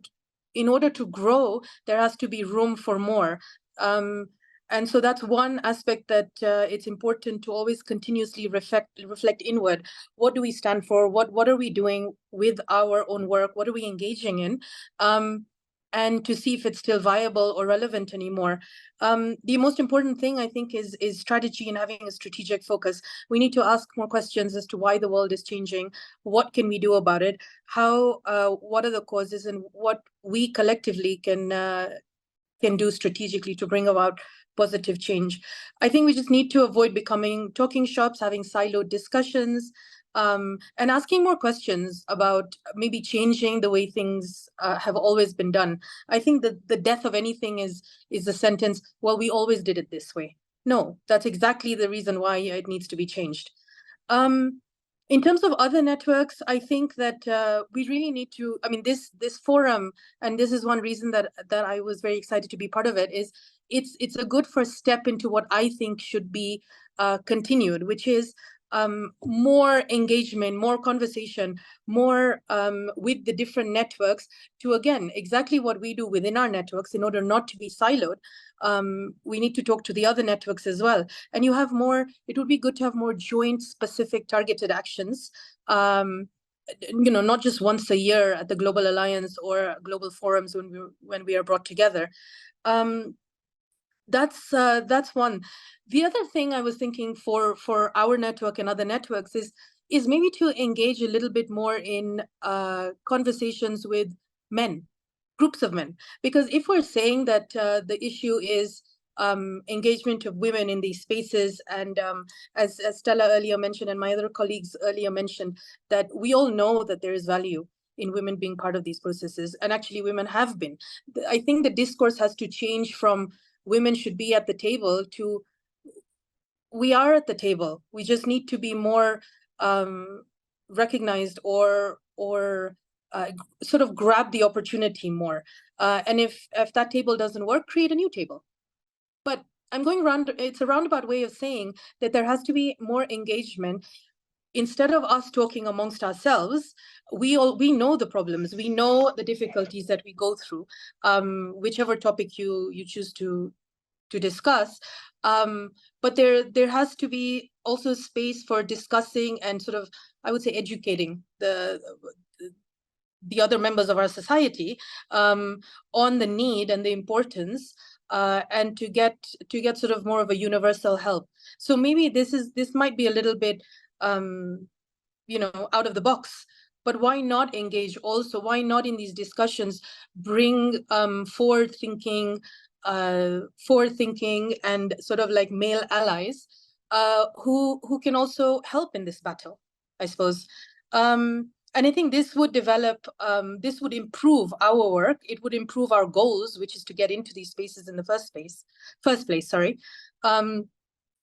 in order to grow, there has to be room for more. And so that's one aspect that it's important to always continuously reflect inward. What do we stand for? What are we doing with our own work? What are we engaging in? And to see if it's still viable or relevant anymore. The most important thing, I think, is strategy and having a strategic focus. We need to ask more questions as to why the world is changing. What can we do about it? How? What are the causes, and what we collectively can do strategically to bring about positive change. I think we just need to avoid becoming talking shops, having siloed discussions, and asking more questions about maybe changing the way things have always been done. I think that the death of anything is the sentence, well, we always did it this way. No, that's exactly the reason why it needs to be changed. In terms of other networks, I think that we really need to, I mean, this forum, and this is one reason that I was very excited to be part of it, is it's a good first step into what I think should be continued, which is more engagement, more conversation, more with the different networks to, again, exactly what we do within our networks in order not to be siloed. We need to talk to the other networks as well. And you have more, it would be good to have more joint specific targeted actions, you know, not just once a year at the Global Alliance or global forums when we are brought together. That's one. The other thing I was thinking for our network and other networks is maybe to engage a little bit more in conversations with men, groups of men. Because if we're saying that the issue is engagement of women in these spaces, and as Stella earlier mentioned, and my other colleagues earlier mentioned, that we all know that there is value in women being part of these processes, and actually women have been. I think the discourse has to change from women should be at the table to we are at the table. We just need to be more recognized or sort of grab the opportunity more. And if that table doesn't work, create a new table. But I'm going around, it's a roundabout way of saying that there has to be more engagement. Instead of us talking amongst ourselves, we know the problems, we know the difficulties that we go through, whichever topic you choose to discuss. But there has to be also space for discussing and sort of, I would say, educating the other members of our society on the need and the importance, and to get sort of more of a universal help. So maybe this might be a little bit you know, out of the box, but why not engage also? Why not in these discussions bring forward thinking and sort of like male allies who can also help in this battle, I suppose. And I think this would develop, this would improve our work. It would improve our goals, which is to get into these spaces in the first place.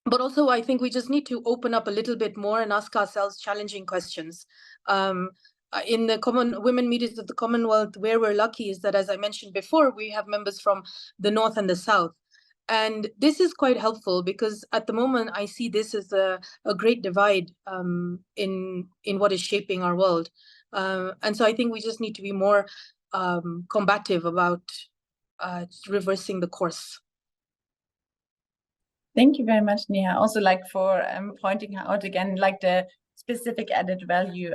But also, I think we just need to open up a little bit more and ask ourselves challenging questions. in the women mediators of the Commonwealth, where we're lucky is that, as I mentioned before, we have members from the North and the South. And this is quite helpful because at the moment I see this as a great divide in what is shaping our world. And so I think we just need to be more combative about reversing the course. Thank you very much, Neha. Also, like for pointing out again, like the specific added value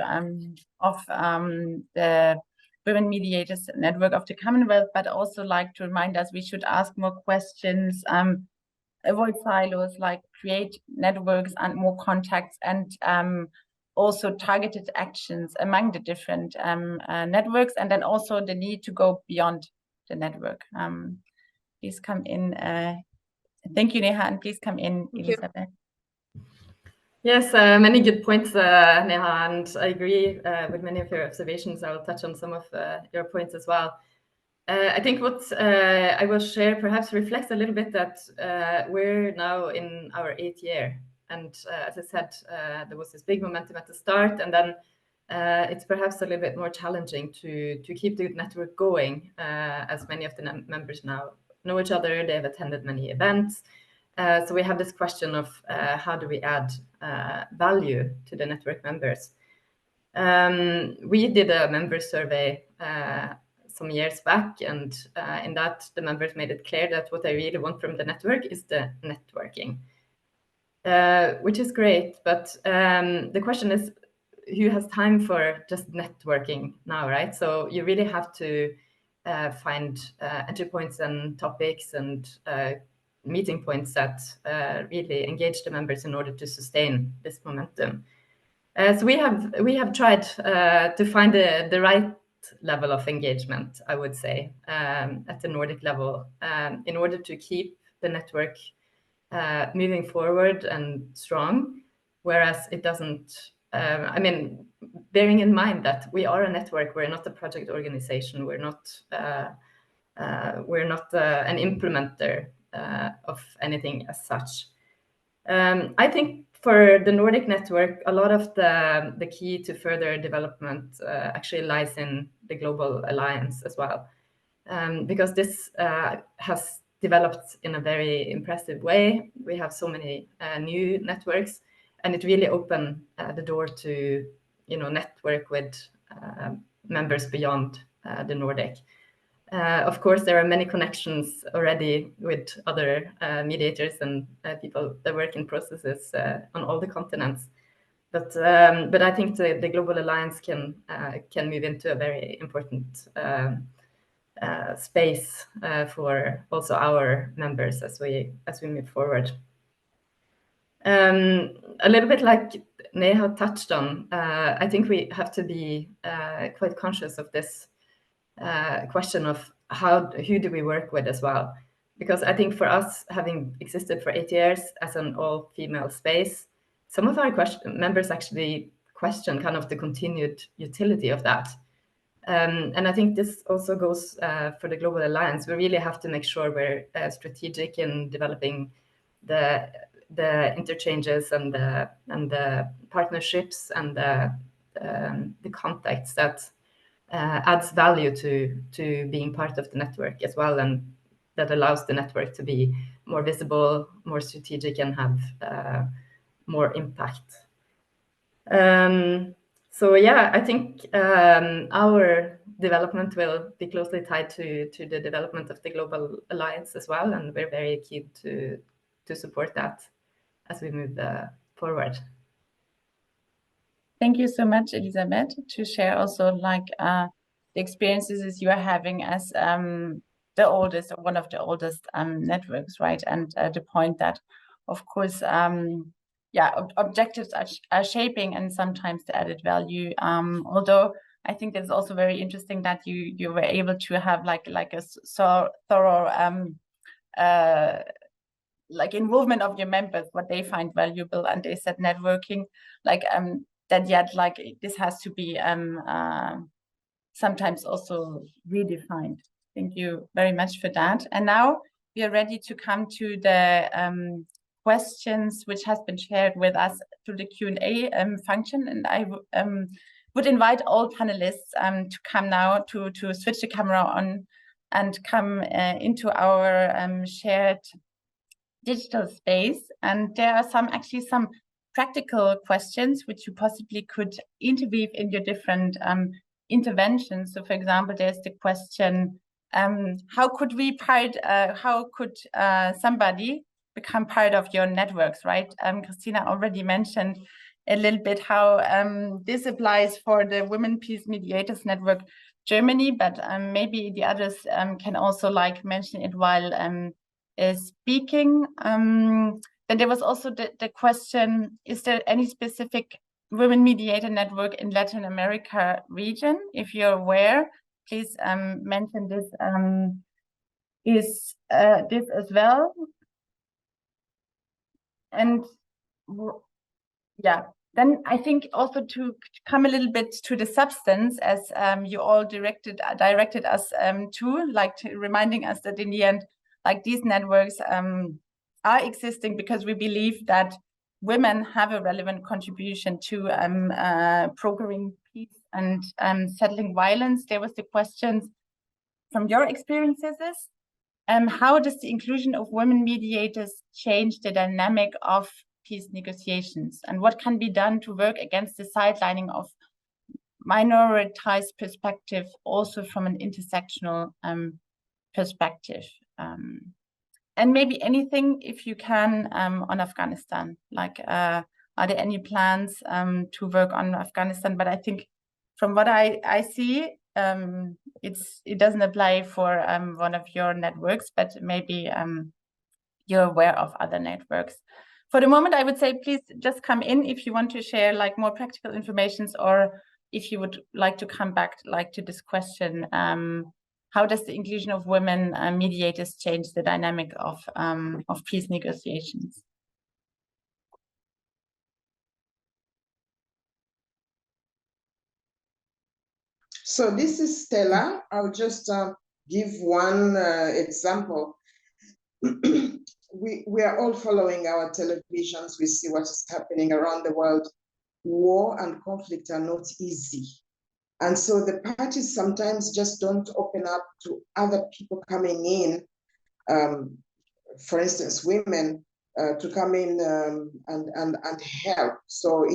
of the Women Mediators Network of the Commonwealth, but also like to remind us we should ask more questions, avoid silos, like create networks and more contacts, and also targeted actions among the different networks, and then also the need to go beyond the network. Please come in. Thank you, Neha, and please come in, Elisabeth. Yes, many good points, Neha, and I agree with many of your observations. I will touch on some of your points as well. I think what I will share perhaps reflects a little bit that we're now in our 8th year. And as I said, there was this big momentum at the start, and then it's perhaps a little bit more challenging to keep the network going, as many of the members now know each other. They have attended many events. So we have this question of how do we add value to the network members. We did a member survey some years back, and in that the members made it clear that what they really want from the network is the networking, which is great. But the question is, who has time for just networking now, right? So you really have to find entry points and topics and meeting points that really engage the members in order to sustain this momentum. So we have tried to find the right level of engagement, I would say, at the Nordic level, in order to keep the network moving forward and strong, whereas it doesn't, I mean, bearing in mind that we are a network, we're not a project organization, we're not an implementer of anything as such. I think for the Nordic network, a lot of the key to further development actually lies in the Global Alliance as well, because this has developed in a very impressive way. We have so many new networks, and it really opened the door to, network with members beyond the Nordic. Of course, there are many connections already with other mediators and people that work in processes on all the continents. But I think the Global Alliance can move into a very important space for also our members as we move forward. A little bit like Neha touched on, I think we have to be quite conscious of this question of who do we work with as well, because I think for us, having existed for 8 years as an all-female space, some of our members actually question kind of the continued utility of that, and I think this also goes for the Global Alliance. We really have to make sure we're strategic in developing the interchanges and the partnerships and the contacts that adds value to being part of the network as well, and that allows the network to be more visible, more strategic, and have more impact. So yeah, I think our development will be closely tied to the development of the Global Alliance as well, and we're very keen to support that as we move forward. Thank you so much, Elisabeth, to share also like the experiences you are having as the oldest or one of the oldest networks, right? And the point that, of course, objectives are shaping and sometimes the added value. Although I think it's also very interesting that you were able to have like a so thorough like involvement of your members, what they find valuable, and they said networking, like that yet like this has to be sometimes also redefined. Thank you very much for that. And now we are ready to come to the questions which has been shared with us through the Q&A function. And I would invite all panelists to come now to switch the camera on and come into our shared digital space. And there are actually some practical questions which you possibly could interweave in your different interventions. So for example, there's the question, how could somebody become part of your networks, right? Christina already mentioned a little bit how this applies for the Women Peace Mediators Network Germany, but maybe the others can also mention it while speaking. Then there was also the question, is there any specific women mediator network in Latin America region? If you're aware, please mention this this as well. And yeah, then I think also to come a little bit to the substance, as you all directed us to, reminding us that in the end, these networks are existing because we believe that women have a relevant contribution to brokering peace and settling violence. There was the questions from your experiences. How does the inclusion of women mediators change the dynamic of peace negotiations? And what can be done to work against the sidelining of minoritized perspective, also from an intersectional perspective? And maybe anything, if you can, on Afghanistan, are there any plans to work on Afghanistan? But I think from what I see, it doesn't apply for one of your networks, but maybe you're aware of other networks. For the moment, I would say, please just come in if you want to share more practical information, or if you would like to come back to this question. How does the inclusion of women mediators change the dynamic of peace negotiations? So this is Stella. I'll just give one example. We are all following our televisions. We see what is happening around the world. War and conflict are not easy. And so the parties sometimes just don't open up to other people coming in, for instance, women, to come in and help. So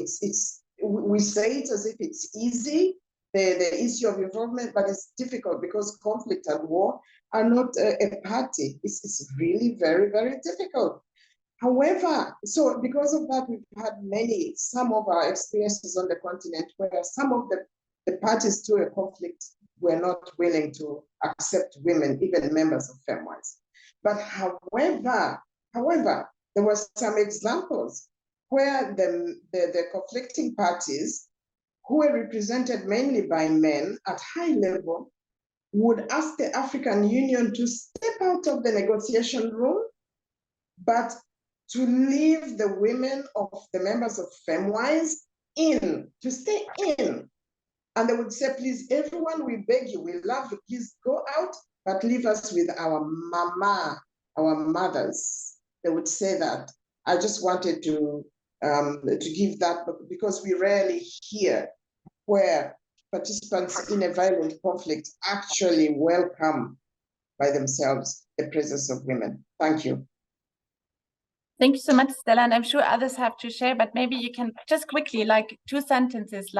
we say it as if it's easy, the issue of involvement, but it's difficult because conflict and war are not a party. It's really very, very difficult. However, so because of that, we've had some of our experiences on the continent where some of the parties to a conflict were not willing to accept women, even members of FemWise. But however, there were some examples where the conflicting parties, who were represented mainly by men at high level, would ask the African Union to step out of the negotiation room, but to leave the women of the members of FemWise to stay in. And they would say, please, everyone, we beg you, we love you, please go out, but leave us with our mama, our mothers. They would say that. I just wanted to give that, because we rarely hear where participants in a violent conflict actually welcome by themselves the presence of women. Thank you. Thank you so much, Stella. And I'm sure others have to share, but maybe you can just quickly, 2 sentences,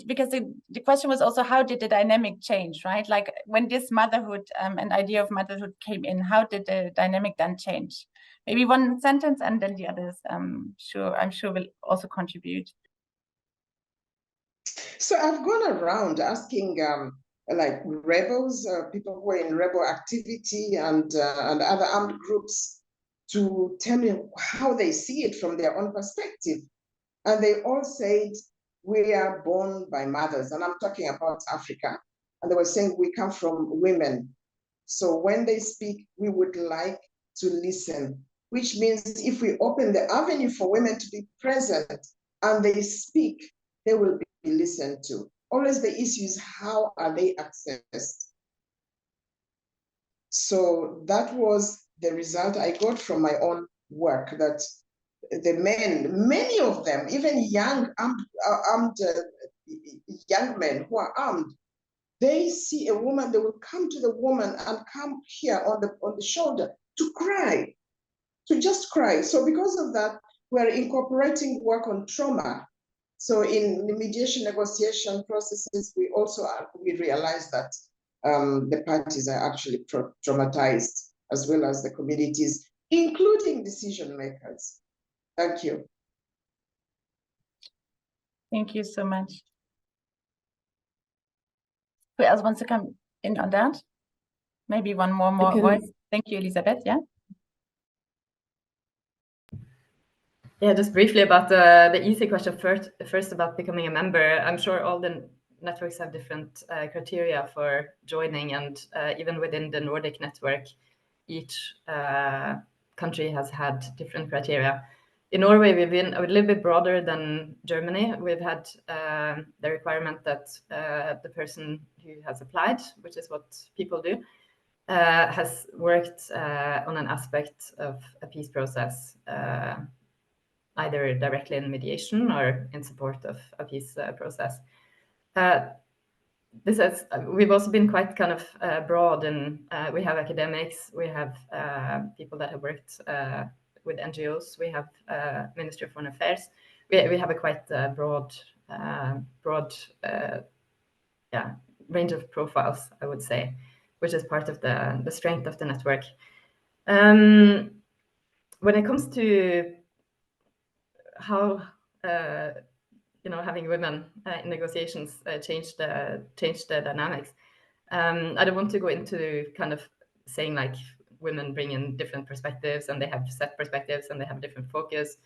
because the question was also, how did the dynamic change, right? When this motherhood and idea of motherhood came in, how did the dynamic then change? Maybe 1 sentence, and then the others, I'm sure will also contribute. So I've gone around asking rebels, people who are in rebel activity and other armed groups, to tell me how they see it from their own perspective. And they all said, we are born by mothers, and I'm talking about Africa. And they were saying, we come from women. So when they speak, we would like to listen, which means if we open the avenue for women to be present and they speak, they will be listened to. Always the issue is, how are they accessed? So that was the result I got from my own work, that the men, many of them, even young young men who are armed, they see a woman, they will come to the woman and come here on the shoulder to cry, to just cry. So because of that, we're incorporating work on trauma. So in the mediation negotiation processes, we also we realize that the parties are actually traumatized, as well as the communities, including decision makers. Thank you. Thank you so much. Who else wants to come in on that? Maybe one more voice. Thank you, Elisabeth. Yeah. Yeah, just briefly about the easy question first about becoming a member. I'm sure all the networks have different criteria for joining, and even within the Nordic network, each country has had different criteria. In Norway, we've been a little bit broader than Germany. We've had the requirement that the person who has applied, which is what people do, has worked on an aspect of a peace process, either directly in mediation or in support of a peace process. We've also been quite kind of broad, and we have academics, we have people that have worked with NGOs, we have Ministry of Foreign Affairs. We have a quite broad range of profiles, I would say, which is part of the strength of the network. When it comes to how having women in negotiations change the dynamics, I don't want to go into kind of saying like women bring in different perspectives and they have set perspectives and they have different focus,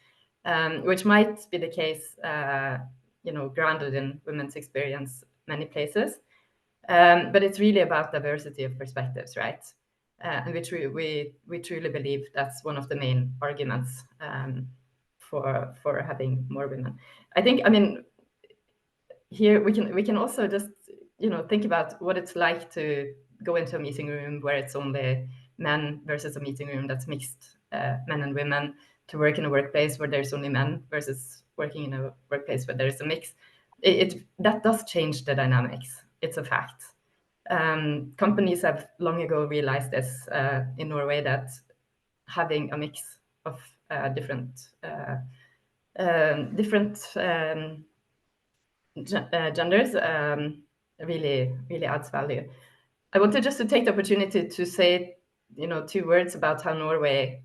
which might be the case, grounded in women's experience many places, but it's really about diversity of perspectives, right? And we truly believe that's one of the main arguments for having more women. I mean, here we can also just think about what it's like to go into a meeting room where it's only men versus a meeting room that's mixed men and women, to work in a workplace where there's only men versus working in a workplace where there's a mix. That does change the dynamics. It's a fact. Companies have long ago realized this in Norway, that having a mix of different genders really adds value. I wanted just to take the opportunity to say 2 words about how Norway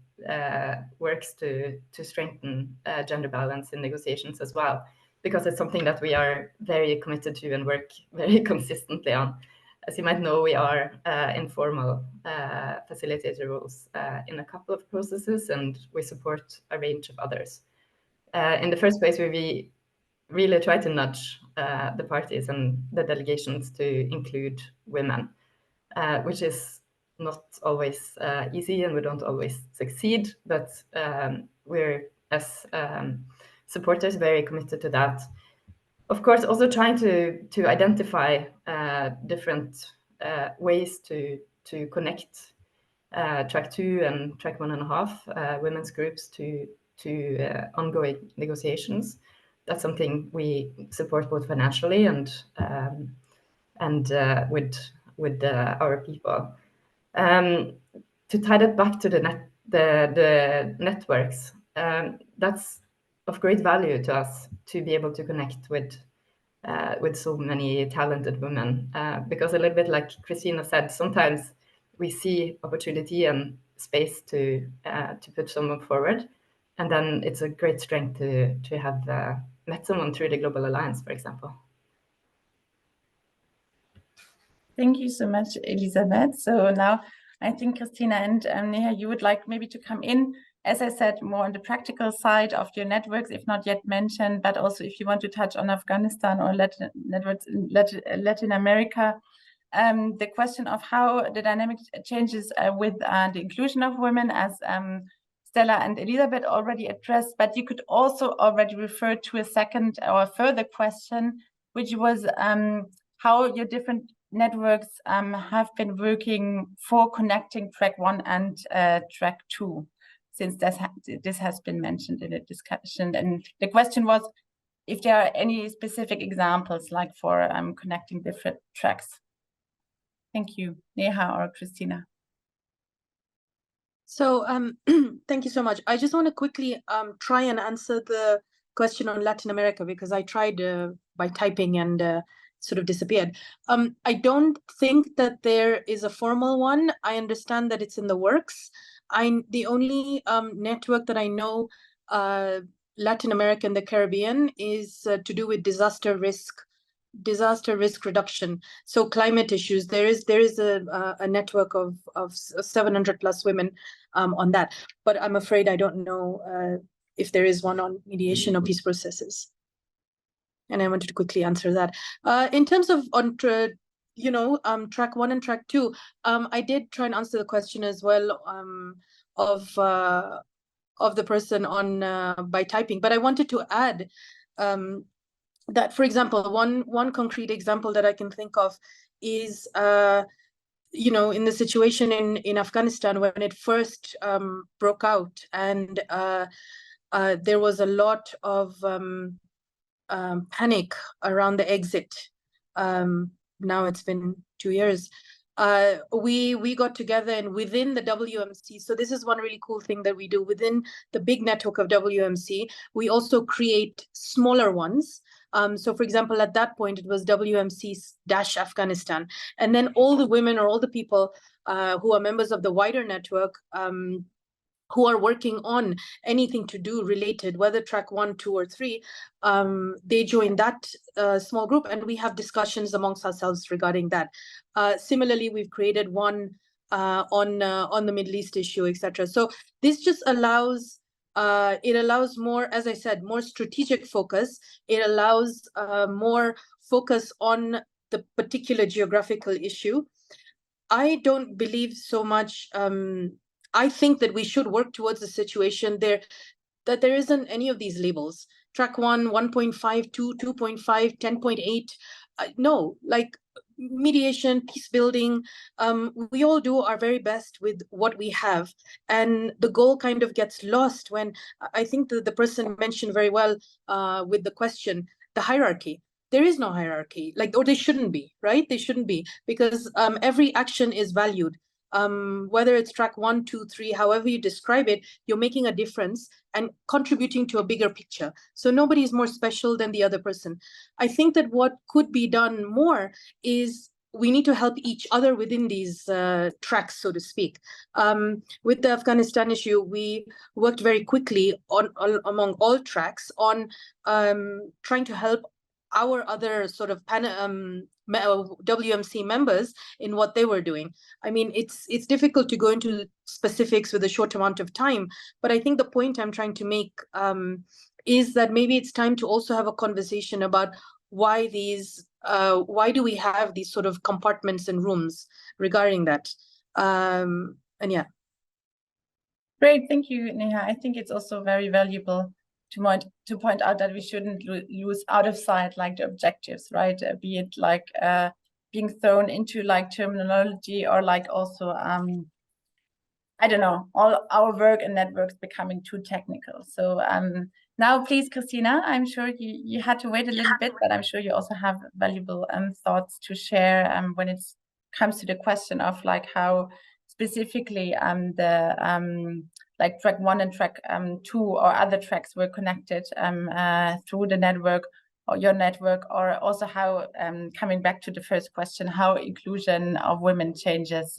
works to strengthen gender balance in negotiations as well, because it's something that we are very committed to and work very consistently on. As you might know, we are informal facilitator roles in a couple of processes, and we support a range of others. In the first place, we really try to nudge the parties and the delegations to include women, which is not always easy, and we don't always succeed, but we're, as supporters, very committed to that. Of course, also trying to identify different ways to connect track 2 and track 1.5 women's groups to ongoing negotiations. That's something we support both financially and with our people. To tie that back to the networks, that's of great value to us to be able to connect with so many talented women, because a little bit like Christina said, sometimes we see opportunity and space to put someone forward, and then it's a great strength to have met someone through the Global Alliance, for example. Thank you so much, Elisabeth. So now I think Christina and Neha, you would like maybe to come in, as I said, more on the practical side of your networks, if not yet mentioned, but also if you want to touch on Afghanistan or Latin America, the question of how the dynamic changes with the inclusion of women, as Stella and Elisabeth already addressed, but you could also already refer to a second or further question, which was how your different networks have been working for connecting track 1 and track 2, since this has been mentioned in the discussion. And the question was, if there are any specific examples like for connecting different tracks. Thank you, Neha or Christina. So thank you so much. I just want to quickly try and answer the question on Latin America, because I tried by typing and sort of disappeared. I don't think that there is a formal one. I understand that it's in the works. The only network that I know Latin America and the Caribbean is to do with disaster risk reduction. So climate issues, there is a network of 700 plus women on that, but I'm afraid I don't know if there is one on mediation or peace processes. And I wanted to quickly answer that. In terms of track 1 and track 2, I did try and answer the question as well of the person on by typing, but I wanted to add that, for example, one concrete example that I can think of is, in the situation in Afghanistan when it first broke out, and there was a lot of panic around the exit. Now it's been 2 years. We got together, and within the WMC, so this is one really cool thing that we do within the big network of WMC, we also create smaller ones. So for example, at that point, it was WMC-Afghanistan. And then all the women or all the people who are members of the wider network who are working on anything to do related, whether track 1, 2, or 3, they join that small group, and we have discussions amongst ourselves regarding that. Similarly, we've created one on the Middle East issue, etc. So this just allows it allows more, as I said, more strategic focus. It allows more focus on the particular geographical issue. I don't believe so much. I think that we should work towards a situation there that there isn't any of these labels. Track 1, 1.5, 2, 2.5, 10.8. No, like mediation, peace building, we all do our very best with what we have. And the goal kind of gets lost when, I think the person mentioned very well with the question, the hierarchy. There is no hierarchy, or there shouldn't be, right? They shouldn't be, because every action is valued. Whether it's track 1, 2, 3, however you describe it, you're making a difference and contributing to a bigger picture. So nobody is more special than the other person. I think that what could be done more is we need to help each other within these tracks, so to speak. With the Afghanistan issue, we worked very quickly among all tracks on trying to help our other sort of WMC members in what they were doing. I mean, it's difficult to go into specifics with a short amount of time, but I think the point I'm trying to make is that maybe it's time to also have a conversation about why do we have these sort of compartments and rooms regarding that. And yeah. Great, thank you, Neha. I think it's also very valuable to point out that we shouldn't lose out of sight the objectives, right? Be it being thrown into terminology or also I don't know, all our work and networks becoming too technical. So now please, Christina, I'm sure you had to wait a little bit, but I'm sure you also have valuable thoughts to share when it comes to the question of how specifically track 1 and track 2 or other tracks were connected through the network or your network, or also how, coming back to the first question, how inclusion of women changes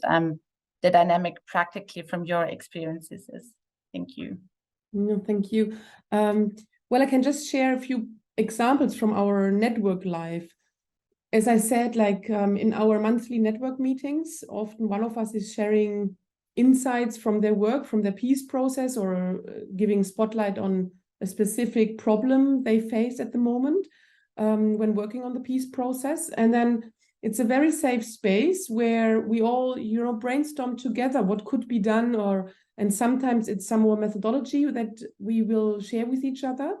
the dynamic practically from your experiences is. Thank you. No, thank you. Well, I can just share a few examples from our network life. As I said, in our monthly network meetings, often one of us is sharing insights from their work, from their peace process, or giving spotlight on a specific problem they face at the moment when working on the peace process. And then it's a very safe space where we all, brainstorm together what could be done, and sometimes it's some more methodology that we will share with each other.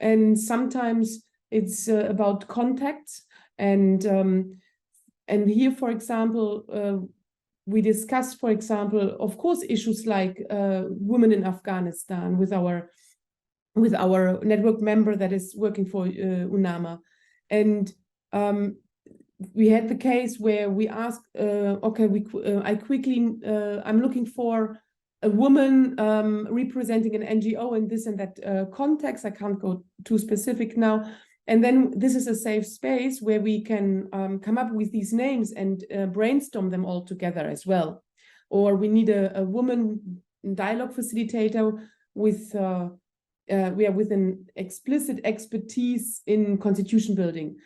And sometimes it's about contacts. And here, for example, we discussed, for example, of course, issues like women in Afghanistan with our with our network member that is working for UNAMA. And we had the case where we asked, okay, I'm looking for a woman representing an NGO in this and that context. I can't go too specific now. And then this is a safe space where we can come up with these names and brainstorm them all together as well. Or we need a woman dialogue facilitator with an explicit expertise in constitution building.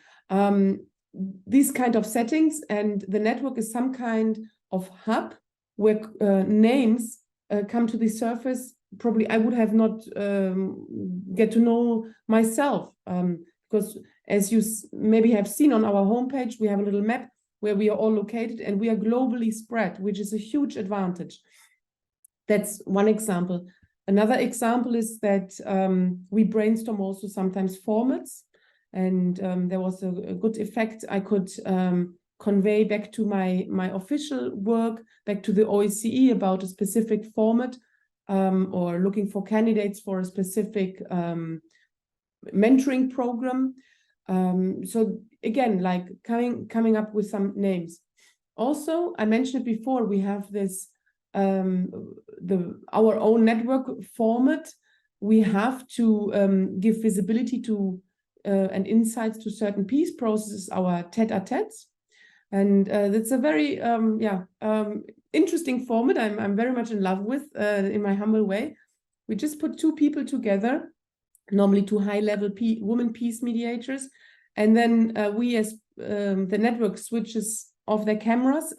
These kind of settings, and the network is some kind of hub where names come to the surface. Probably I would have not get to know myself, because as you maybe have seen on our homepage, we have a little map where we are all located, and we are globally spread, which is a huge advantage. That's one example. Another example is that we brainstorm also sometimes formats, and there was a good effect I could convey back to my official work, back to the OSCE about a specific format, or looking for candidates for a specific mentoring program. So again, like coming up with some names. Also, I mentioned it before, we have this our own network format. We have to give visibility to and insights to certain peace processes, our tete-a-tetes. And it's a very interesting format I'm very much in love with in my humble way. We just put two people together, normally two high-level women peace mediators, and then we as the network switches off their cameras,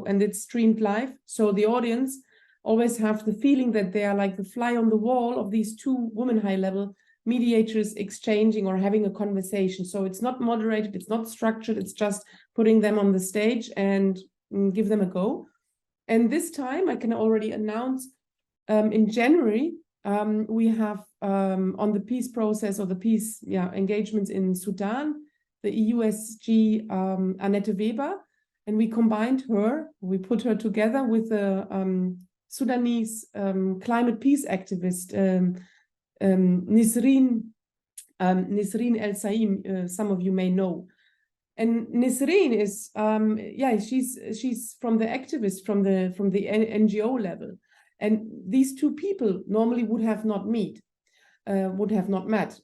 and it's streamed live, so the audience always have the feeling that they are like the fly on the wall of these two women high-level mediators exchanging or having a conversation. So it's not moderated, it's not structured, it's just putting them on the stage and give them a go. And this time I can already announce in January we have on the peace process or the peace engagements in Sudan, the EUSG Annette Weber, and we combined her, we put her together with a Sudanese climate peace activist, Nisreen El Saim, some of you may know. And Nisreen is, she's from the activist, from the NGO level. And these two people normally would have not met,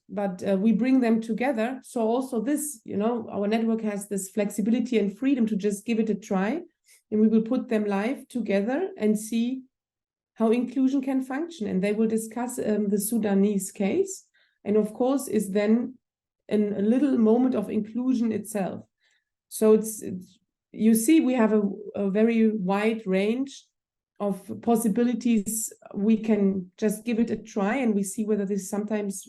but we bring them together. So also this, our network has this flexibility and freedom to just give it a try, and we will put them live together and see how inclusion can function. And they will discuss the Sudanese case, and of course is then a little moment of inclusion itself. So it's you see, we have a very wide range of possibilities. We can just give it a try, and we see whether this sometimes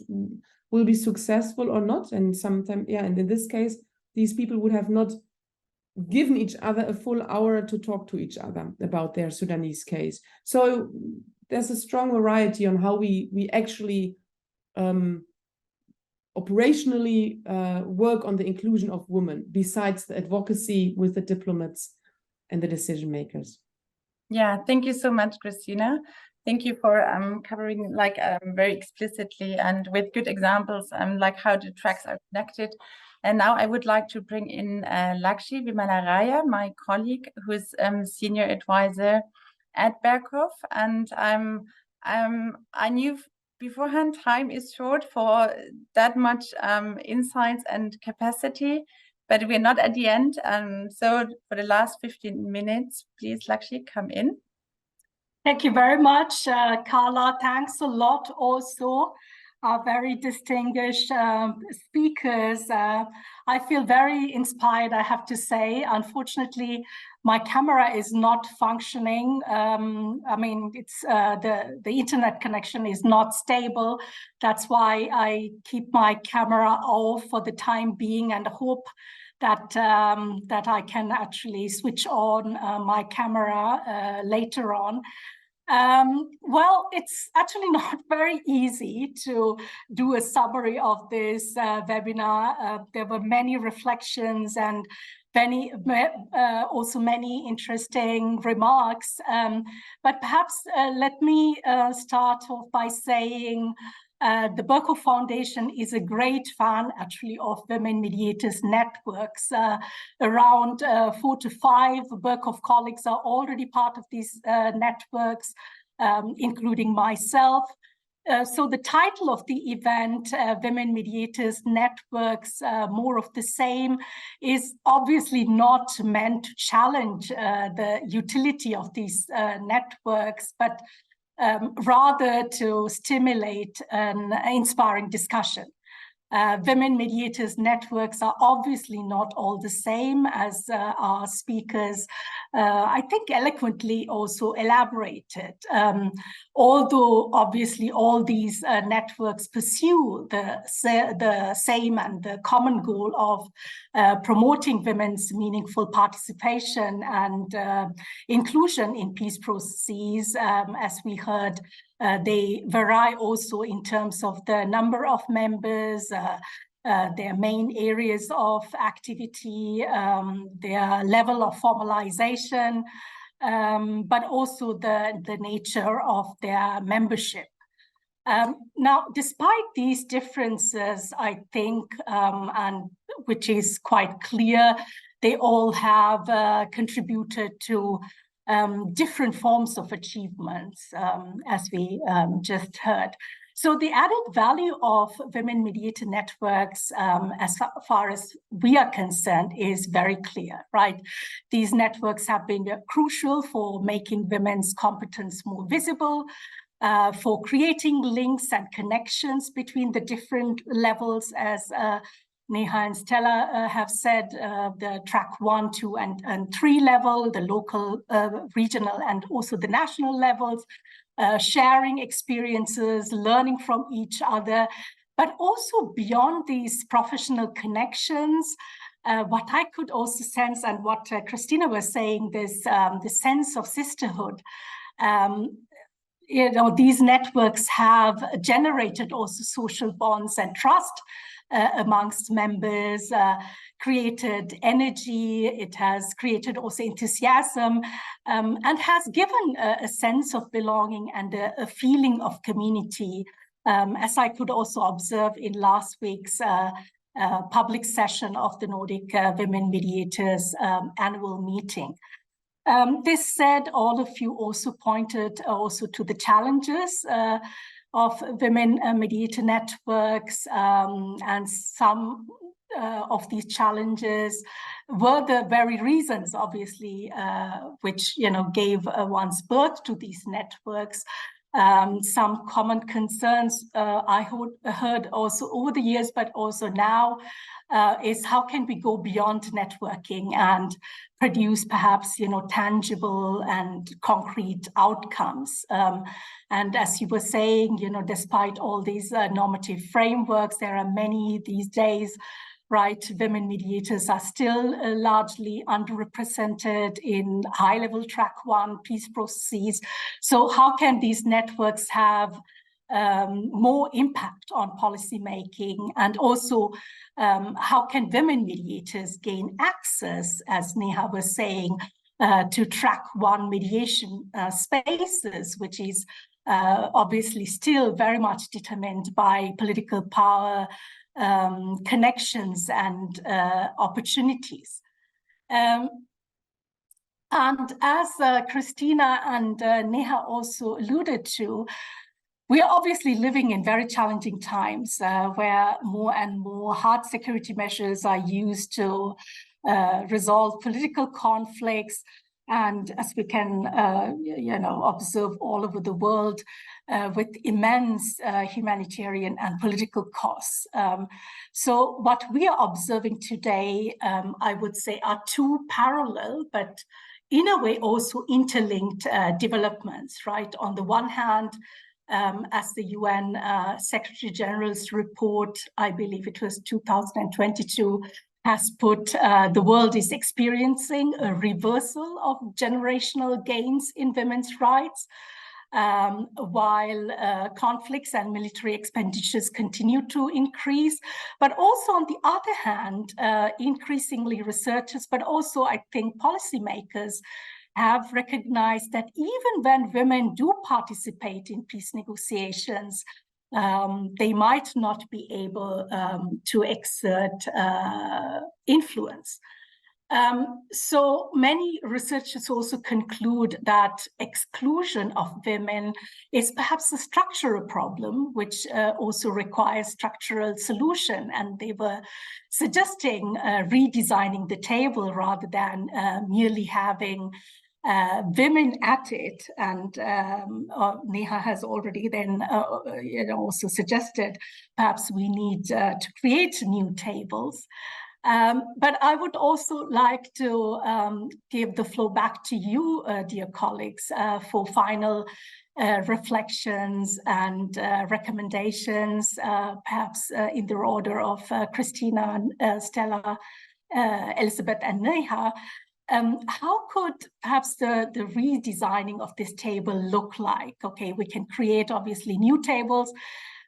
will be successful or not. And sometimes, and in this case, these people would have not given each other a full hour to talk to each other about their Sudanese case. So there's a strong variety on how we actually operationally work on the inclusion of women, besides the advocacy with the diplomats and the decision makers. Yeah, thank you so much, Christina. Thank you for covering very explicitly and with good examples like how the tracks are connected. And now I would like to bring in Lakshmi Vimalaraya, my colleague, who is senior advisor at Berghoff. And I knew beforehand time is short for that much insights and capacity, but we're not at the end. So for the last 15 minutes, please, Lakshmi, come in. Thank you very much, Carla. Thanks a lot also. Our very distinguished speakers. I feel very inspired, I have to say. Unfortunately, my camera is not functioning. I mean, it's the internet connection is not stable. That's why I keep my camera off for the time being, and hope that that I can actually switch on my camera later on. Well, it's actually not very easy to do a summary of this webinar. There were many reflections and also many interesting remarks. But perhaps let me start off by saying The Berkhoff Foundation is a great fan, actually, of women mediators networks. Around 4 to 5 Berkhoff colleagues are already part of these networks, including myself. So the title of the event, Women Mediators Networks, More of the Same, is obviously not meant to challenge the utility of these networks, but rather to stimulate an inspiring discussion. Women mediators networks are obviously not all the same, as our speakers, I think, eloquently also elaborated. Although obviously all these networks pursue the same and the common goal of promoting women's meaningful participation and inclusion in peace processes, as we heard. They vary also in terms of the number of members, their main areas of activity, their level of formalization, but also the nature of their membership. Now, despite these differences, I think, and which is quite clear, they all have contributed to different forms of achievements, as we just heard. So the added value of women mediator networks, as far as we are concerned, is very clear, right? These networks have been crucial for making women's competence more visible, for creating links and connections between the different levels, as Neha and Stella have said, the track 1, 2, and 3 level, the local, regional, and also the national levels, sharing experiences, learning from each other, but also beyond these professional connections, what I could also sense, and what Christina was saying, this the sense of sisterhood. You know, these networks have generated also social bonds and trust amongst members, created energy, it has created also enthusiasm, and has given a sense of belonging and a feeling of community, as I could also observe in last week's public session of the Nordic Women Mediators annual meeting. This said, all of you also pointed also to the challenges of women mediator networks, and some of these challenges were the very reasons, obviously, which, you know, gave one's birth to these networks. Some common concerns I heard also over the years, but also now, is how can we go beyond networking and produce perhaps, you know, tangible and concrete outcomes. And as you were saying, you know, despite all these normative frameworks, there are many these days, right? Women mediators are still largely underrepresented in high-level track 1 peace processes. So how can these networks have more impact on policy making? And also, how can women mediators gain access, as Neha was saying, to track 1 mediation spaces, which is obviously still very much determined by political power, connections, and opportunities. And as Christina and Neha also alluded to, we are obviously living in very challenging times where more and more hard security measures are used to resolve political conflicts. And as we can, you know, observe all over the world, with immense humanitarian and political costs. So what we are observing today, I would say, are 2 parallel, but in a way also interlinked developments, right? On the one hand, as the UN Secretary General's report, I believe it was 2022, has put, the world is experiencing a reversal of generational gains in women's rights, while conflicts and military expenditures continue to increase. But also, on the other hand, increasingly researchers, but also I think policymakers, have recognized that even when women do participate in peace negotiations, they might not be able to exert influence. So many researchers also conclude that exclusion of women is perhaps a structural problem, which also requires structural solution. And they were suggesting redesigning the table rather than merely having women at it. And Neha has already then also suggested perhaps we need to create new tables. But I would also like to give the floor back to you, dear colleagues, for final reflections and recommendations, perhaps in the order of Christina, Stella, Elizabeth, and Neha. How could perhaps the redesigning of this table look like? Okay, we can create obviously new tables,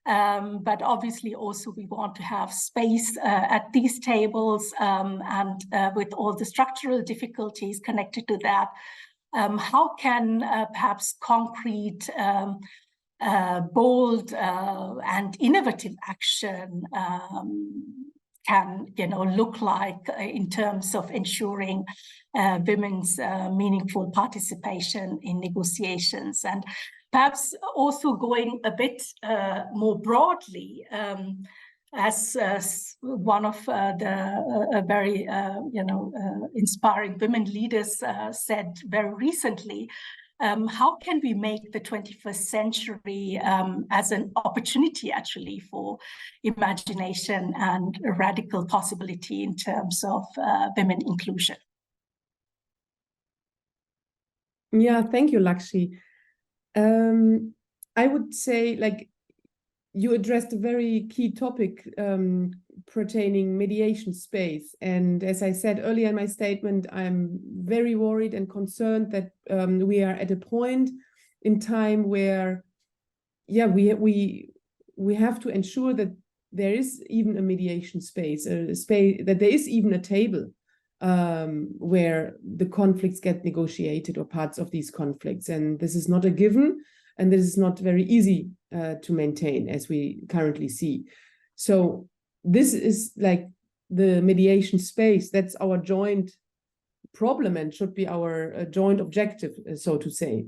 but obviously also we want to have space at these tables, and with all the structural difficulties connected to that, how can perhaps concrete, bold and innovative action can look like in terms of ensuring women's meaningful participation in negotiations? And perhaps also going a bit more broadly, as one of the very inspiring women leaders said very recently, how can we make the 21st century as an opportunity actually for imagination and radical possibility in terms of women inclusion? Yeah, thank you, Lakshmi. I would say, like, you addressed a very key topic pertaining mediation space. And as I said earlier in my statement, I'm very worried and concerned that we are at a point in time where, yeah, we have to ensure that there is even a mediation space, that there is even a table where the conflicts get negotiated, or parts of these conflicts. And this is not a given, and this is not very easy to maintain, as we currently see. So this is like the mediation space. That's our joint problem and should be our joint objective, so to say.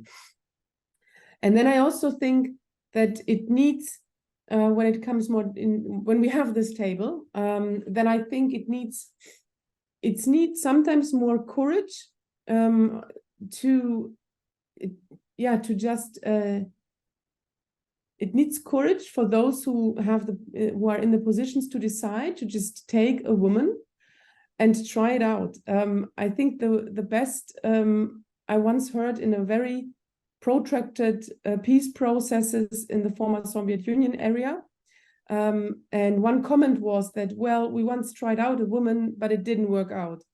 And then I also think that it needs, when it comes more in, when we have this table, then I think it needs sometimes more courage it needs courage for those who have who are in the positions to decide to just take a woman and try it out. I think the best I once heard in a very protracted peace processes in the former Soviet Union area. And one comment was that, well, we once tried out a woman, but it didn't work out.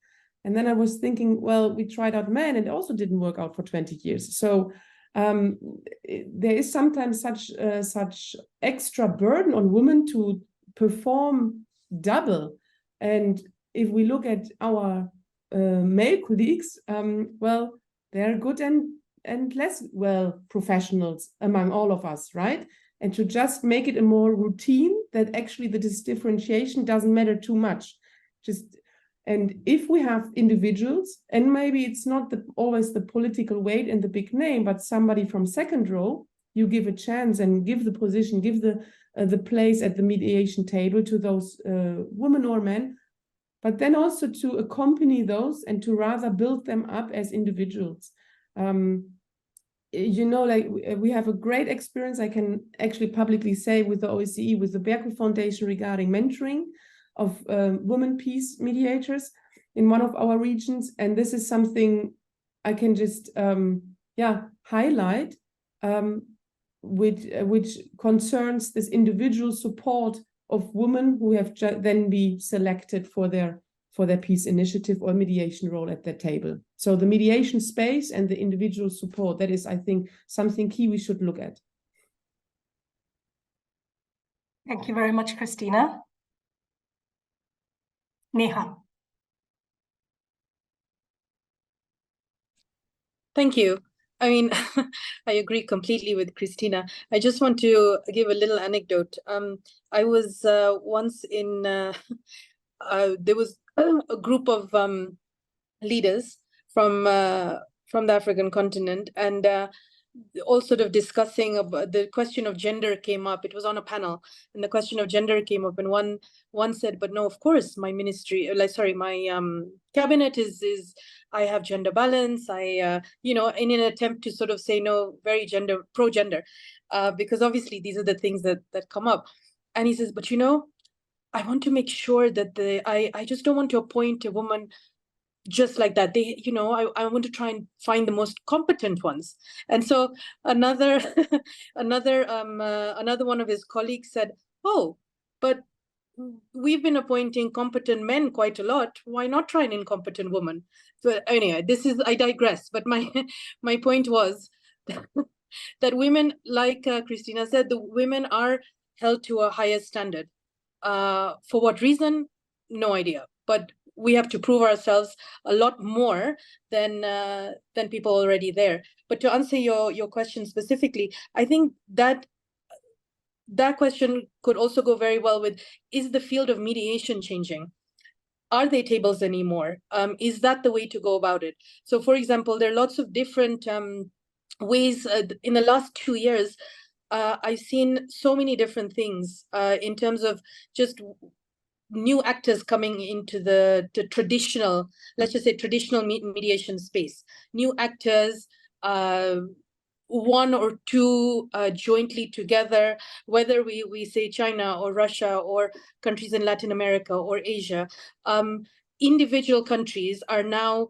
And then I was thinking, well, we tried out men and it also didn't work out for 20 years. So there is sometimes such extra burden on women to perform double. And if we look at our male colleagues, well, they're good and less well professionals among all of us, right? And to just make it a more routine that actually this differentiation doesn't matter too much. And if we have individuals, and maybe it's not always the political weight and the big name, but somebody from second row, you give a chance and give the position, give the place at the mediation table to those women or men, but then also to accompany those and to rather build them up as individuals. Like we have a great experience, I can actually publicly say, with the OSCE, with the Berkeley Foundation regarding mentoring of women peace mediators in one of our regions. And this is something I can just highlight, which concerns this individual support of women who have then be selected for their peace initiative or mediation role at the table. So the mediation space and the individual support, that is, I think, something key we should look at. Thank you very much, Christina. Neha. Thank you. I mean, I agree completely with Christina. I just want to give a little anecdote. I was once in, there was a group of leaders from the African continent, and all sort of discussing about the question of gender came up. It was on a panel, and the question of gender came up, and one said, "But no, of course, my ministry, my cabinet is I have gender balance. You know, in an attempt to sort of say no, very pro gender, because obviously these are the things that come up." And he says, "But you know, I want to make sure that I just don't want to appoint a woman just like that. They, you know, I want to try and find the most competent ones." And so another another one of his colleagues said, "Oh, but we've been appointing competent men quite a lot. Why not try an incompetent woman?" So anyway, I digress. But my my point was that women, like Christina said, the women are held to a higher standard. For what reason? No idea. But we have to prove ourselves a lot more than people already there. But to answer your question specifically, I think that question could also go very well with, is the field of mediation changing? Are they tables anymore? Is that the way to go about it? So, for example, there are lots of different ways. In the last 2 years, I've seen so many different things in terms of just new actors coming into the traditional, let's just say traditional mediation space. New actors, one or two jointly together, whether we say China or Russia or countries in Latin America or Asia. Individual countries are now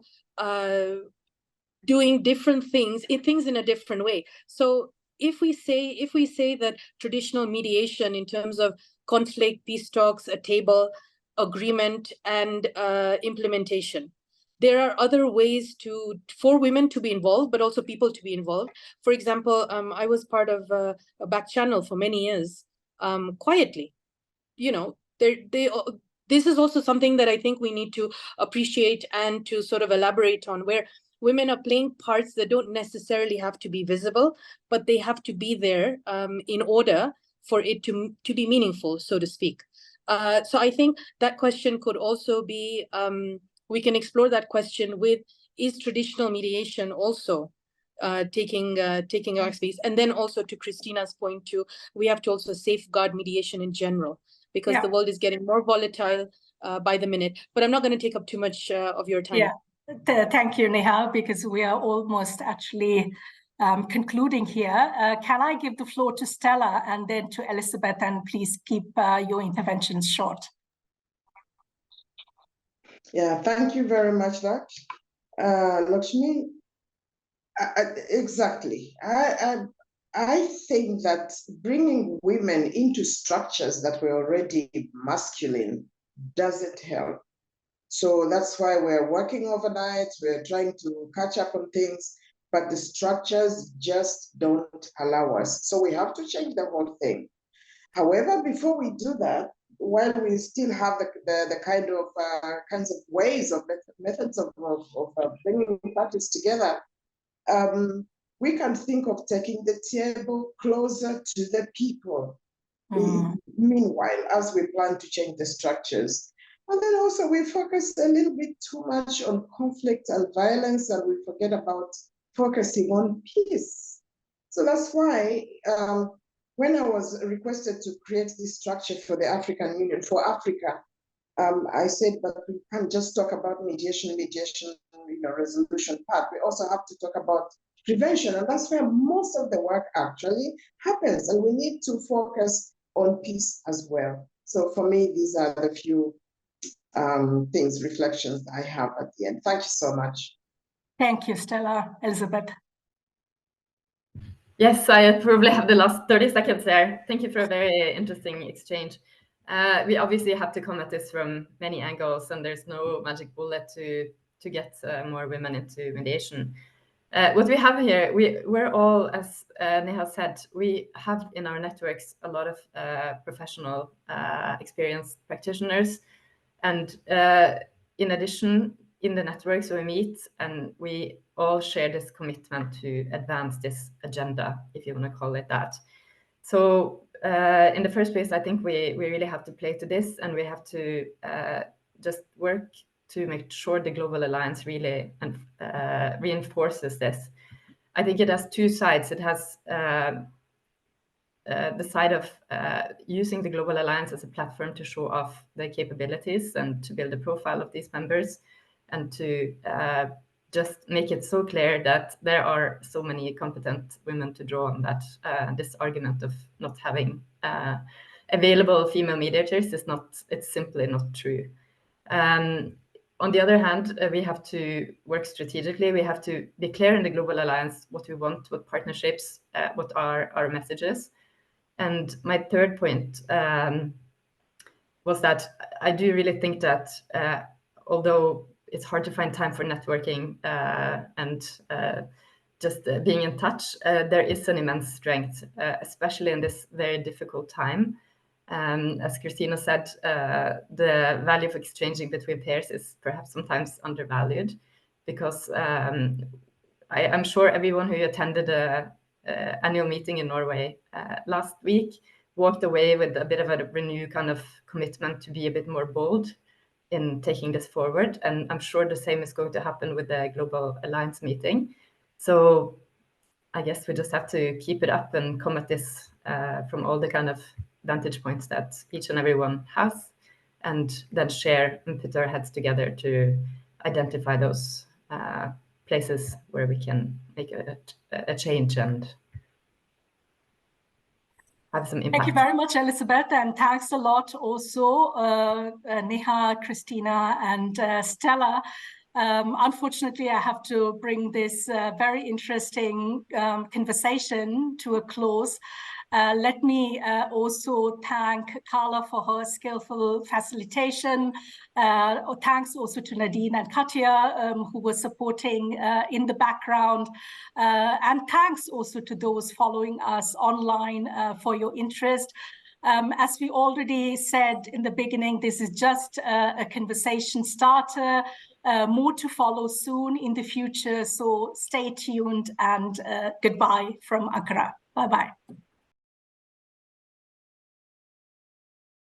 doing different things in a different way. So if we say that traditional mediation in terms of conflict, peace talks, a table, agreement, and implementation, there are other ways for women to be involved, but also people to be involved. For example, I was part of a back channel for many years, quietly. You know, this is also something that I think we need to appreciate and to sort of elaborate on, where women are playing parts that don't necessarily have to be visible, but they have to be there in order for it to be meaningful, so to speak. So I think that question could also be, we can explore that question with, is traditional mediation also taking our space? And then also to Christina's point too, we have to also safeguard mediation in general, because the world is getting more volatile by the minute. But I'm not going to take up too much of your time. Yeah. Thank you, Neha, because we are almost actually concluding here. Can I give the floor to Stella and then to Elizabeth, and please keep your interventions short. Yeah, thank you very much, Lakshmi. Exactly. I think that bringing women into structures that were already masculine doesn't help. So that's why we're working overnight. We're trying to catch up on things, but the structures just don't allow us. So we have to change the whole thing. However, before we do that, while we still have the kinds of ways of methods of bringing parties together, we can think of taking the table closer to the people. Meanwhile, as we plan to change the structures. And then also we focus a little bit too much on conflict and violence, and we forget about focusing on peace. So that's why when I was requested to create this structure for the African Union, for Africa, I said, but we can't just talk about mediation, resolution part. We also have to talk about prevention, and that's where most of the work actually happens. And we need to focus on peace as well. So for me, these are the few reflections I have at the end. Thank you so much. Thank you, Stella. Elizabeth. Yes, I probably have the last 30 seconds there. Thank you for a very interesting exchange. We obviously have to come at this from many angles, and there's no magic bullet to get more women into mediation. What we have here, we're all, as Neha said, we have in our networks a lot of professional, experienced practitioners. And in addition, in the networks we meet, and we all share this commitment to advance this agenda, if you want to call it that. So in the first place, I think we really have to play to this, and we have to just work to make sure the Global Alliance really reinforces this. I think it has two sides. It has the side of using the Global Alliance as a platform to show off the capabilities and to build a profile of these members, and to just make it so clear that there are so many competent women to draw on, that this argument of not having available female mediators it's simply not true. On the other hand, we have to work strategically. We have to be clear in the Global Alliance what we want, what partnerships, what are our messages. And my third point was that I do really think that although it's hard to find time for networking and just being in touch, there is an immense strength, especially in this very difficult time. As Christina said, the value of exchanging between peers is perhaps sometimes undervalued, because I'm sure everyone who attended the annual meeting in Norway last week walked away with a bit of a renewed kind of commitment to be a bit more bold in taking this forward. And I'm sure the same is going to happen with the Global Alliance meeting. So I guess we just have to keep it up and come at this from all the kind of vantage points that each and everyone has, and then share and put our heads together to identify those places where we can make a change and have some impact. Thank you very much, Elizabeth, and thanks a lot also, Neha, Christina, and Stella. Unfortunately, I have to bring this very interesting conversation to a close. Let me also thank Carla for her skillful facilitation. Thanks also to Nadine and Katja, who were supporting in the background. And thanks also to those following us online for your interest. As we already said in the beginning, this is just a conversation starter. More to follow soon in the future, so stay tuned, and goodbye from Accra. Bye-bye.